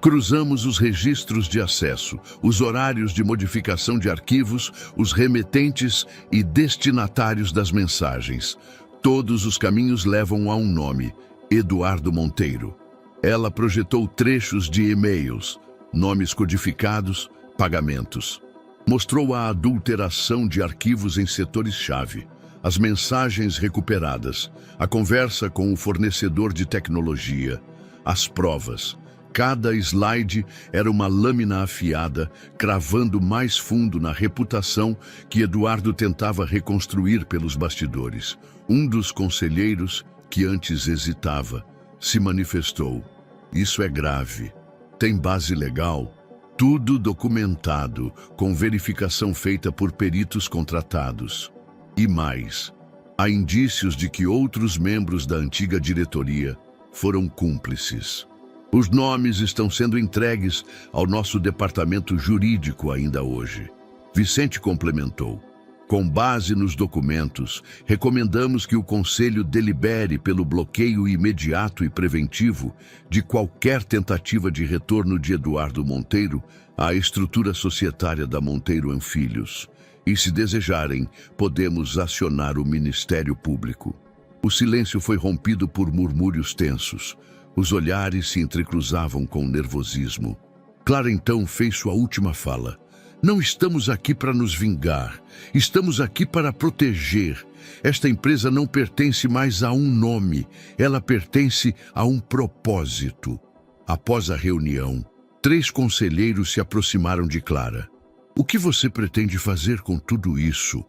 Cruzamos os registros de acesso, os horários de modificação de arquivos, os remetentes e destinatários das mensagens. Todos os caminhos levam a um nome: Eduardo Monteiro. Ela projetou trechos de e-mails, nomes codificados, pagamentos. Mostrou a adulteração de arquivos em setores-chave, as mensagens recuperadas, a conversa com o fornecedor de tecnologia, as provas. Cada slide era uma lâmina afiada, cravando mais fundo na reputação que Eduardo tentava reconstruir pelos bastidores. Um dos conselheiros, que antes hesitava, se manifestou: "Isso é grave. Tem base legal, tudo documentado, com verificação feita por peritos contratados. E mais, há indícios de que outros membros da antiga diretoria foram cúmplices. Os nomes estão sendo entregues ao nosso departamento jurídico ainda hoje." Vicente complementou: "Com base nos documentos, recomendamos que o Conselho delibere pelo bloqueio imediato e preventivo de qualquer tentativa de retorno de Eduardo Monteiro à estrutura societária da Monteiro Filhos. E, se desejarem, podemos acionar o Ministério Público." O silêncio foi rompido por murmúrios tensos. Os olhares se entrecruzavam com nervosismo. Clara então fez sua última fala. Não estamos aqui para nos vingar. Estamos aqui para proteger. Esta empresa não pertence mais a um nome. Ela pertence a um propósito. Após a reunião, 3 conselheiros se aproximaram de Clara. O que você pretende fazer com tudo isso?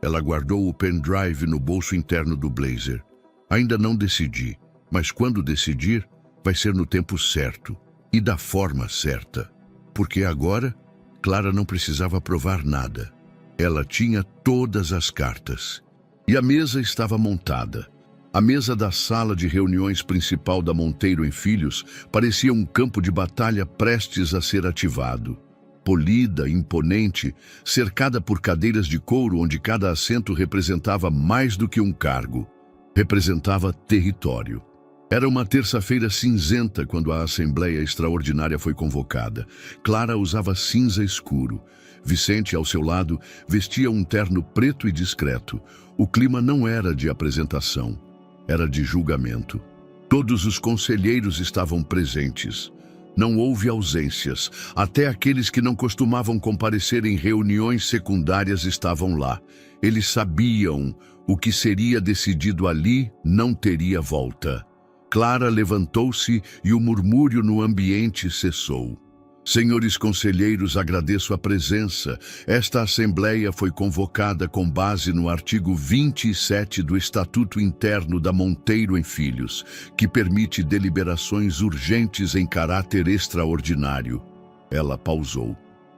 Ela guardou o pendrive no bolso interno do blazer. Ainda não decidi, mas quando decidir, vai ser no tempo certo e da forma certa. Porque agora, Clara não precisava provar nada. Ela tinha todas as cartas. E a mesa estava montada. A mesa da sala de reuniões principal da Monteiro em Filhos parecia um campo de batalha prestes a ser ativado. Polida, imponente, cercada por cadeiras de couro onde cada assento representava mais do que um cargo. Representava território. Era uma terça-feira cinzenta quando a Assembleia Extraordinária foi convocada. Clara usava cinza escuro. Vicente, ao seu lado, vestia um terno preto e discreto. O clima não era de apresentação, era de julgamento. Todos os conselheiros estavam presentes. Não houve ausências. Até aqueles que não costumavam comparecer em reuniões secundárias estavam lá. Eles sabiam o que seria decidido ali não teria volta. Clara levantou-se e o murmúrio no ambiente cessou. Senhores conselheiros, agradeço a presença. Esta Assembleia foi convocada com base no artigo 27 do Estatuto Interno da Monteiro em Filhos, que permite deliberações urgentes em caráter extraordinário. Ela pausou.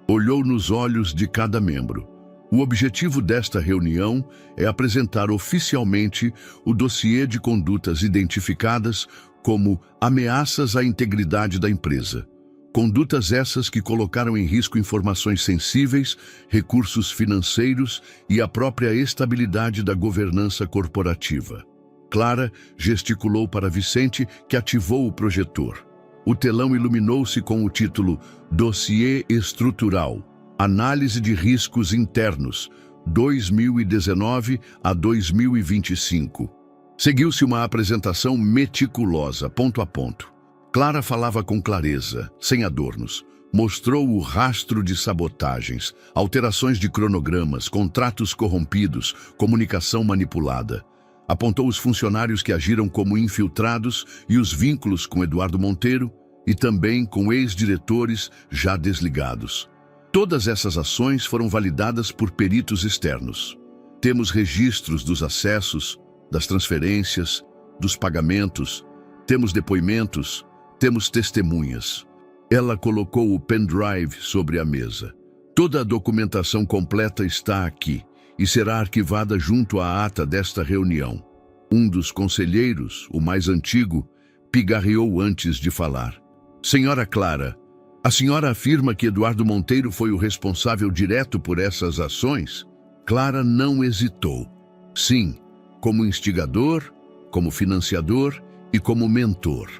Olhou nos olhos de cada membro. O objetivo desta reunião é apresentar oficialmente o dossiê de condutas identificadas como ameaças à integridade da empresa. Condutas essas que colocaram em risco informações sensíveis, recursos financeiros e a própria estabilidade da governança corporativa. Clara gesticulou para Vicente, que ativou o projetor. O telão iluminou-se com o título Dossiê Estrutural, Análise de Riscos Internos, 2019 a 2025. Seguiu-se uma apresentação meticulosa, ponto a ponto. Clara falava com clareza, sem adornos. Mostrou o rastro de sabotagens, alterações de cronogramas, contratos corrompidos, comunicação manipulada. Apontou os funcionários que agiram como infiltrados e os vínculos com Eduardo Monteiro e também com ex-diretores já desligados. Todas essas ações foram validadas por peritos externos. Temos registros dos acessos, das transferências, dos pagamentos, temos depoimentos, temos testemunhas. Ela colocou o pendrive sobre a mesa. Toda a documentação completa está aqui e será arquivada junto à ata desta reunião. Um dos conselheiros, o mais antigo, pigarreou antes de falar. Senhora Clara, a senhora afirma que Eduardo Monteiro foi o responsável direto por essas ações? Clara não hesitou. Sim, como instigador, como financiador e como mentor.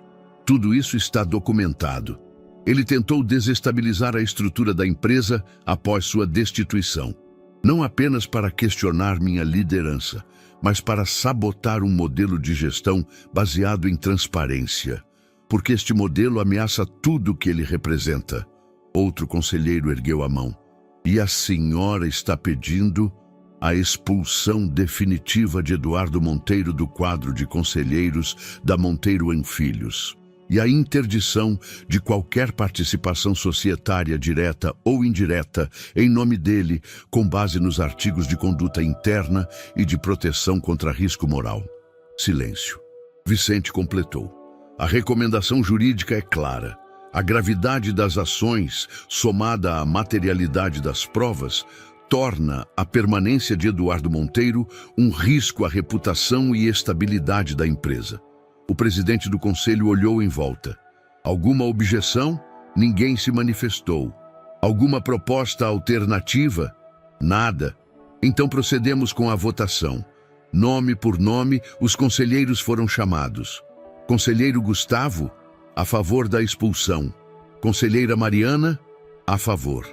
Tudo isso está documentado. Ele tentou desestabilizar a estrutura da empresa após sua destituição. Não apenas para questionar minha liderança, mas para sabotar um modelo de gestão baseado em transparência. Porque este modelo ameaça tudo que ele representa. Outro conselheiro ergueu a mão. E a senhora está pedindo a expulsão definitiva de Eduardo Monteiro do quadro de conselheiros da Monteiro em Filhos e a interdição de qualquer participação societária direta ou indireta em nome dele, com base nos artigos de conduta interna e de proteção contra risco moral. Silêncio. Vicente completou. A recomendação jurídica é clara. A gravidade das ações, somada à materialidade das provas, torna a permanência de Eduardo Monteiro um risco à reputação e estabilidade da empresa. O presidente do conselho olhou em volta. Alguma objeção? Ninguém se manifestou. Alguma proposta alternativa? Nada. Então procedemos com a votação. Nome por nome, os conselheiros foram chamados. Conselheiro Gustavo, a favor da expulsão. Conselheira Mariana, a favor.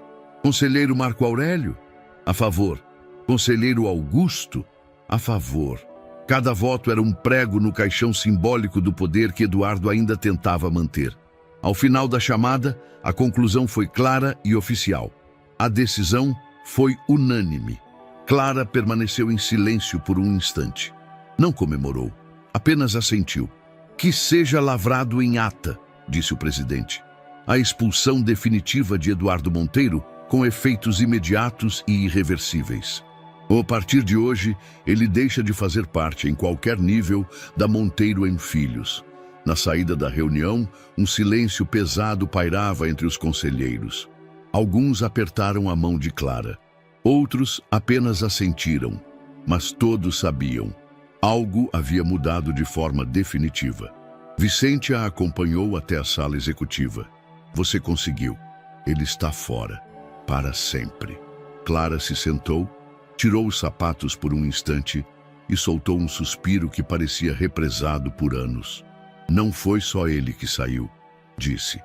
Conselheiro Marco Aurélio, a favor. Conselheiro Augusto, a favor. Cada voto era um prego no caixão simbólico do poder que Eduardo ainda tentava manter. Ao final da chamada, a conclusão foi clara e oficial. A decisão foi unânime. Clara permaneceu em silêncio por um instante. Não comemorou, apenas assentiu. Que seja lavrado em ata, disse o presidente. A expulsão definitiva de Eduardo Monteiro com efeitos imediatos e irreversíveis. A partir de hoje, ele deixa de fazer parte, em qualquer nível, da Monteiro em Filhos. Na saída da reunião, um silêncio pesado pairava entre os conselheiros. Alguns apertaram a mão de Clara. Outros apenas assentiram. Mas todos sabiam. Algo havia mudado de forma definitiva. Vicente a acompanhou até a sala executiva. Você conseguiu. Ele está fora. Para sempre. Clara se sentou, tirou os sapatos por um instante e soltou um suspiro que parecia represado por anos. Não foi só ele que saiu, disse.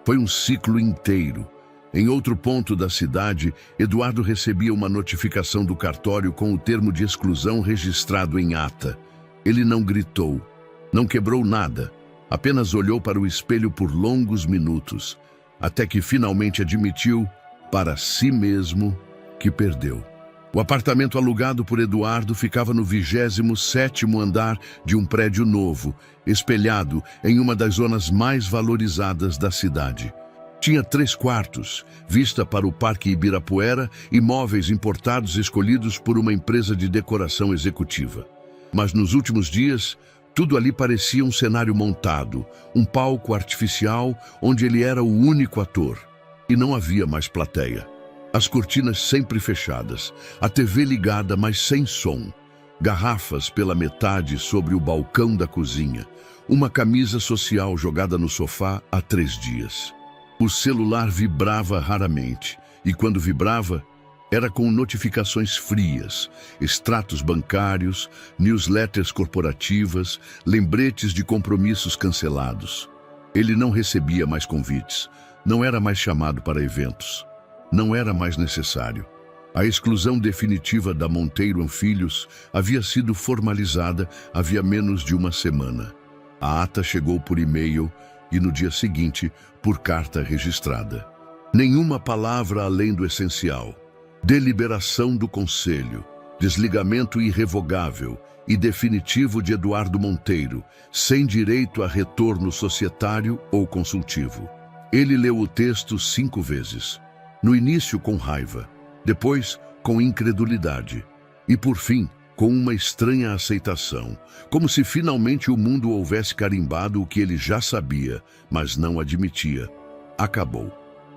Foi um ciclo inteiro. Em outro ponto da cidade, Eduardo recebia uma notificação do cartório com o termo de exclusão registrado em ata. Ele não gritou, não quebrou nada, apenas olhou para o espelho por longos minutos, até que finalmente admitiu, para si mesmo, que perdeu. O apartamento alugado por Eduardo ficava no 27º andar de um prédio novo, espelhado em uma das zonas mais valorizadas da cidade. Tinha 3 quartos, vista para o Parque Ibirapuera e móveis importados escolhidos por uma empresa de decoração executiva. Mas nos últimos dias, tudo ali parecia um cenário montado, um palco artificial onde ele era o único ator. E não havia mais plateia. As cortinas sempre fechadas, a TV ligada, mas sem som. Garrafas pela metade sobre o balcão da cozinha. Uma camisa social jogada no sofá há 3 dias. O celular vibrava raramente, e quando vibrava, era com notificações frias, extratos bancários, newsletters corporativas, lembretes de compromissos cancelados. Ele não recebia mais convites, não era mais chamado para eventos. Não era mais necessário. A exclusão definitiva da Monteiro Filhos havia sido formalizada havia menos de uma semana. A ata chegou por e-mail e no dia seguinte por carta registrada. Nenhuma palavra além do essencial. Deliberação do Conselho, desligamento irrevogável e definitivo de Eduardo Monteiro, sem direito a retorno societário ou consultivo. Ele leu o texto 5 vezes. No início com raiva, depois com incredulidade e, por fim, com uma estranha aceitação, como se finalmente o mundo houvesse carimbado o que ele já sabia, mas não admitia. Acabou.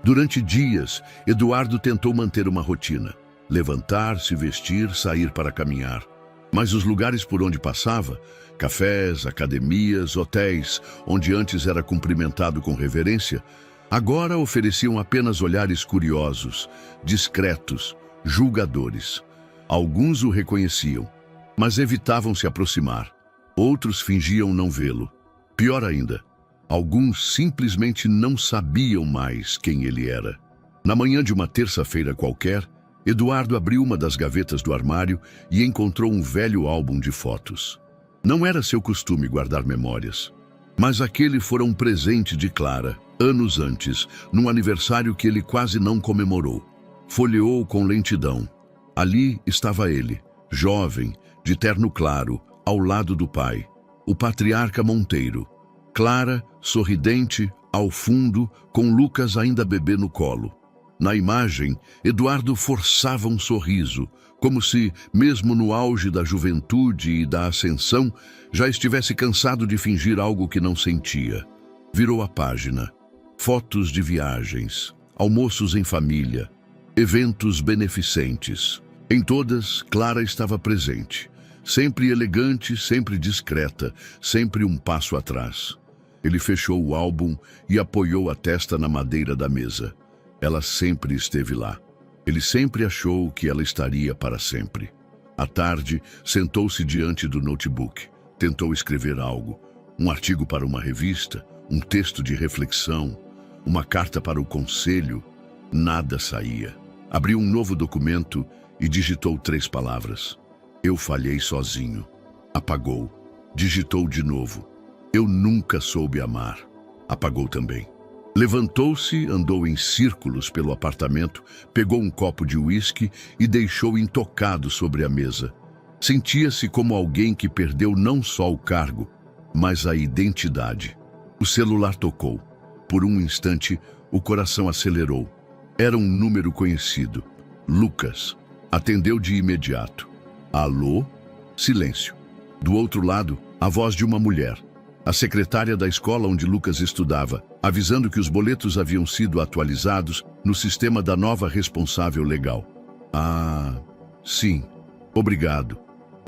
Durante dias, Eduardo tentou manter uma rotina, levantar, se vestir, sair para caminhar. Mas os lugares por onde passava, cafés, academias, hotéis, onde antes era cumprimentado com reverência, agora ofereciam apenas olhares curiosos, discretos, julgadores. Alguns o reconheciam, mas evitavam se aproximar. Outros fingiam não vê-lo. Pior ainda, alguns simplesmente não sabiam mais quem ele era. Na manhã de uma terça-feira qualquer, Eduardo abriu uma das gavetas do armário e encontrou um velho álbum de fotos. Não era seu costume guardar memórias, mas aquele fora um presente de Clara, anos antes, num aniversário que ele quase não comemorou. Folheou com lentidão. Ali estava ele, jovem, de terno claro, ao lado do pai, o patriarca Monteiro. Clara, sorridente, ao fundo, com Lucas ainda bebê no colo. Na imagem, Eduardo forçava um sorriso, como se, mesmo no auge da juventude e da ascensão, já estivesse cansado de fingir algo que não sentia. Virou a página. Fotos de viagens, almoços em família, eventos beneficentes. Em todas, Clara estava presente. Sempre elegante, sempre discreta, sempre um passo atrás. Ele fechou o álbum e apoiou a testa na madeira da mesa. Ela sempre esteve lá. Ele sempre achou que ela estaria para sempre. À tarde, sentou-se diante do notebook. Tentou escrever algo. Um artigo para uma revista, um texto de reflexão, uma carta para o conselho. Nada saía. Abriu um novo documento e digitou 3 palavras. Eu falhei sozinho. Apagou. Digitou de novo. Eu nunca soube amar. Apagou também. Levantou-se, andou em círculos pelo apartamento, pegou um copo de uísque e deixou intocado sobre a mesa. Sentia-se como alguém que perdeu não só o cargo, mas a identidade. O celular tocou. Por um instante, o coração acelerou. Era um número conhecido. Lucas. Atendeu de imediato. Alô? Silêncio. Do outro lado, a voz de uma mulher. A secretária da escola onde Lucas estudava, avisando que os boletos haviam sido atualizados no sistema da nova responsável legal. Ah, sim. Obrigado,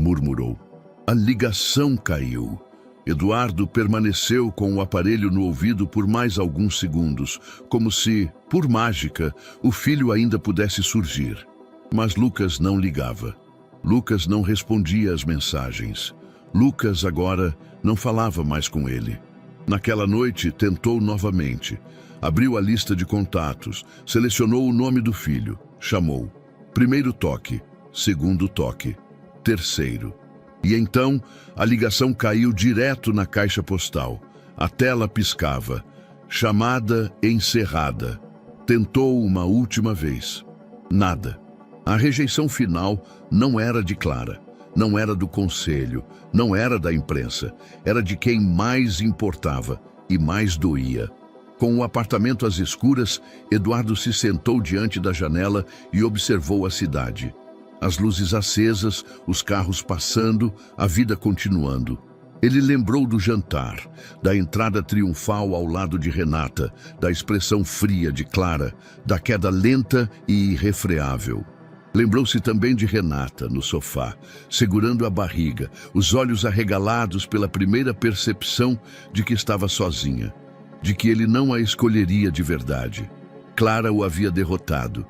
murmurou. A ligação caiu. Eduardo permaneceu com o aparelho no ouvido por mais alguns segundos, como se, por mágica, o filho ainda pudesse surgir. Mas Lucas não ligava. Lucas não respondia às mensagens. Lucas agora não falava mais com ele. Naquela noite, tentou novamente. Abriu a lista de contatos, selecionou o nome do filho, chamou. Primeiro toque, segundo toque, terceiro. E então, a ligação caiu direto na caixa postal. A tela piscava. Chamada encerrada. Tentou uma última vez. Nada. A rejeição final não era de Clara. Não era do conselho, não era da imprensa, era de quem mais importava e mais doía. Com o apartamento às escuras, Eduardo se sentou diante da janela e observou a cidade. As luzes acesas, os carros passando, a vida continuando. Ele lembrou do jantar, da entrada triunfal ao lado de Renata, da expressão fria de Clara, da queda lenta e irrefreável. Lembrou-se também de Renata, no sofá, segurando a barriga, os olhos arregalados pela primeira percepção de que estava sozinha, de que ele não a escolheria de verdade. Clara o havia derrotado,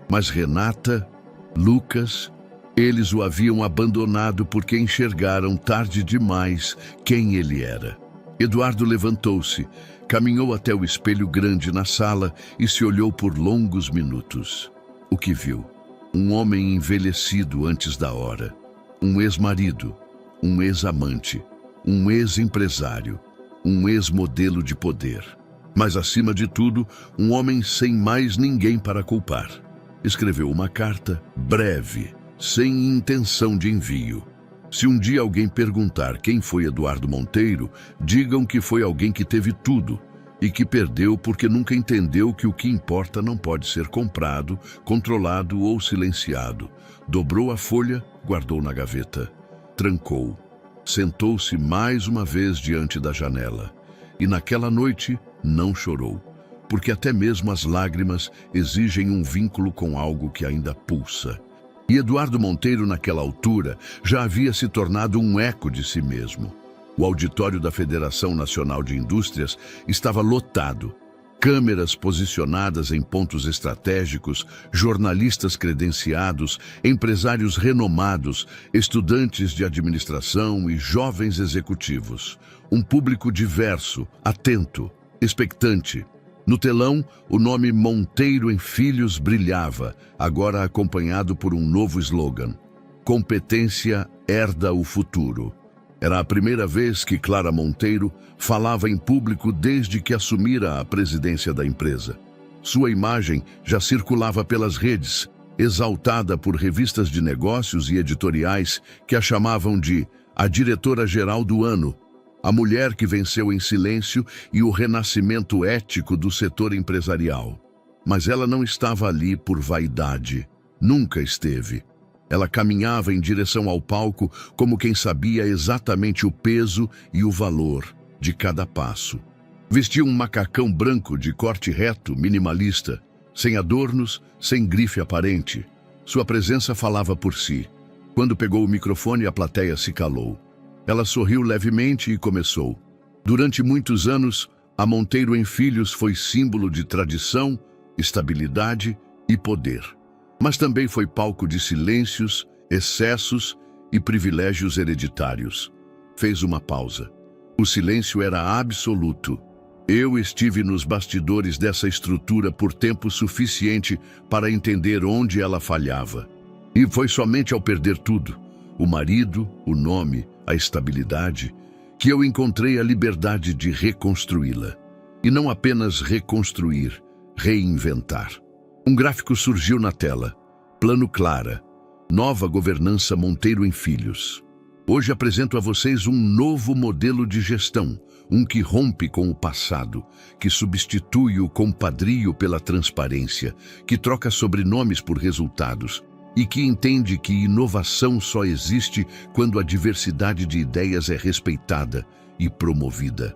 mas Renata, Lucas, eles o haviam abandonado porque enxergaram tarde demais quem ele era. Eduardo levantou-se, caminhou até o espelho grande na sala e se olhou por longos minutos. O que viu? Um homem envelhecido antes da hora, um ex-marido, um ex-amante, um ex-empresário, um ex-modelo de poder. Mas, acima de tudo, um homem sem mais ninguém para culpar. Escreveu uma carta, breve, sem intenção de envio. Se um dia alguém perguntar quem foi Eduardo Monteiro, digam que foi alguém que teve tudo, e que perdeu porque nunca entendeu que o que importa não pode ser comprado, controlado ou silenciado. Dobrou a folha, guardou na gaveta. Trancou. Sentou-se mais uma vez diante da janela. E naquela noite não chorou, porque até mesmo as lágrimas exigem um vínculo com algo que ainda pulsa. E Eduardo Monteiro, naquela altura, já havia se tornado um eco de si mesmo. O auditório da Federação Nacional de Indústrias estava lotado. Câmeras posicionadas em pontos estratégicos, jornalistas credenciados, empresários renomados, estudantes de administração e jovens executivos. Um público diverso, atento, expectante. No telão, o nome Monteiro em Filhos brilhava, agora acompanhado por um novo slogan: Competência herda o futuro. Era a primeira vez que Clara Monteiro falava em público desde que assumira a presidência da empresa. Sua imagem já circulava pelas redes, exaltada por revistas de negócios e editoriais que a chamavam de a diretora-geral do ano, a mulher que venceu em silêncio e o renascimento ético do setor empresarial. Mas ela não estava ali por vaidade. Nunca esteve. Ela caminhava em direção ao palco como quem sabia exatamente o peso e o valor de cada passo. Vestia um macacão branco de corte reto, minimalista, sem adornos, sem grife aparente. Sua presença falava por si. Quando pegou o microfone, a plateia se calou. Ela sorriu levemente e começou. Durante muitos anos, a Monteiro em Filhos foi símbolo de tradição, estabilidade e poder. Mas também foi palco de silêncios, excessos e privilégios hereditários. Fez uma pausa. O silêncio era absoluto. Eu estive nos bastidores dessa estrutura por tempo suficiente para entender onde ela falhava. E foi somente ao perder tudo, o marido, o nome, a estabilidade, que eu encontrei a liberdade de reconstruí-la. E não apenas reconstruir, reinventar. Um gráfico surgiu na tela. Plano Clara. Nova governança Monteiro em Filhos. Hoje apresento a vocês um novo modelo de gestão, um que rompe com o passado, que substitui o compadrio pela transparência, que troca sobrenomes por resultados e que entende que inovação só existe quando a diversidade de ideias é respeitada e promovida.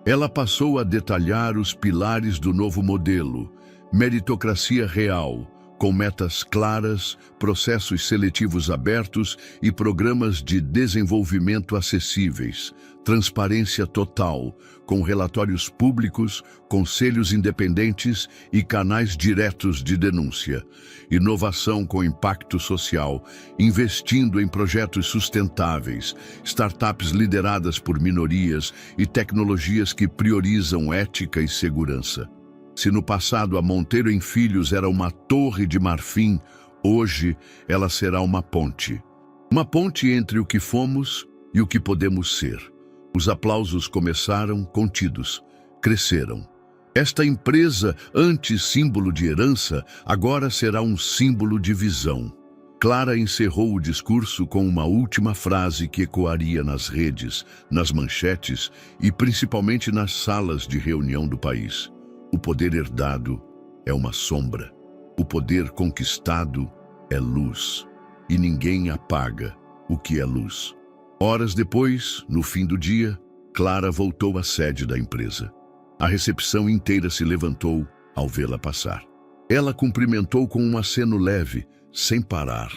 Ela passou a detalhar os pilares do novo modelo: meritocracia real, com metas claras, processos seletivos abertos e programas de desenvolvimento acessíveis, transparência total, com relatórios públicos, conselhos independentes e canais diretos de denúncia, inovação com impacto social, investindo em projetos sustentáveis, startups lideradas por minorias e tecnologias que priorizam ética e segurança. Se no passado a Monteiro em Filhos era uma torre de marfim, hoje ela será uma ponte. Uma ponte entre o que fomos e o que podemos ser. Os aplausos começaram contidos, cresceram. Esta empresa, antes símbolo de herança, agora será um símbolo de visão. Clara encerrou o discurso com uma última frase que ecoaria nas redes, nas manchetes e principalmente nas salas de reunião do país. O poder herdado é uma sombra. O poder conquistado é luz. E ninguém apaga o que é luz. Horas depois, no fim do dia, Clara voltou à sede da empresa. A recepção inteira se levantou ao vê-la passar. Ela cumprimentou com um aceno leve, sem parar.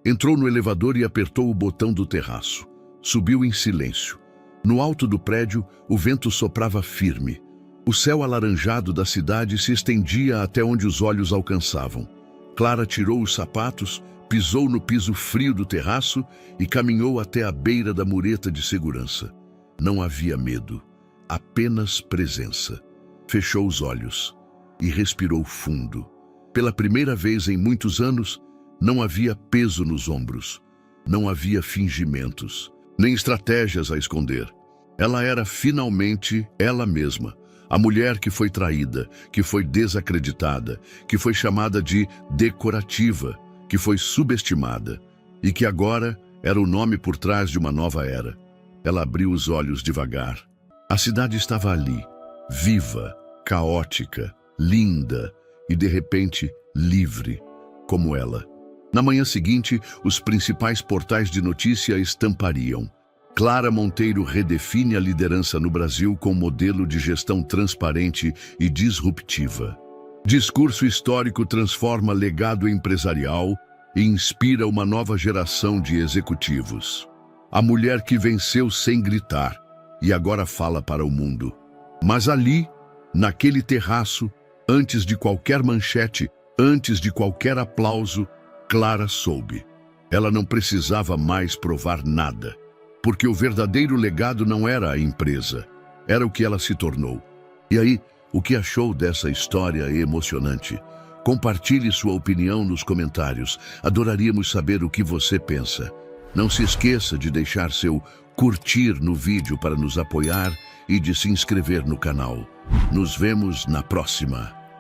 Entrou no elevador e apertou o botão do terraço. Subiu em silêncio. No alto do prédio, o vento soprava firme. O céu alaranjado da cidade se estendia até onde os olhos alcançavam. Clara tirou os sapatos, pisou no piso frio do terraço e caminhou até a beira da mureta de segurança. Não havia medo, apenas presença. Fechou os olhos e respirou fundo. Pela primeira vez em muitos anos, não havia peso nos ombros. Não havia fingimentos, nem estratégias a esconder. Ela era finalmente ela mesma. A mulher que foi traída, que foi desacreditada, que foi chamada de decorativa, que foi subestimada e que agora era o nome por trás de uma nova era. Ela abriu os olhos devagar. A cidade estava ali, viva, caótica, linda e, de repente, livre, como ela. Na manhã seguinte, os principais portais de notícia estampariam: Clara Monteiro redefine a liderança no Brasil com modelo de gestão transparente e disruptiva. Discurso histórico transforma legado empresarial e inspira uma nova geração de executivos. A mulher que venceu sem gritar e agora fala para o mundo. Mas ali, naquele terraço, antes de qualquer manchete, antes de qualquer aplauso, Clara soube. Ela não precisava mais provar nada. Porque o verdadeiro legado não era a empresa, era o que ela se tornou. E aí, o que achou dessa história emocionante? Compartilhe sua opinião nos comentários. Adoraríamos saber o que você pensa. Não se esqueça de deixar seu curtir no vídeo para nos apoiar e de se inscrever no canal. Nos vemos na próxima.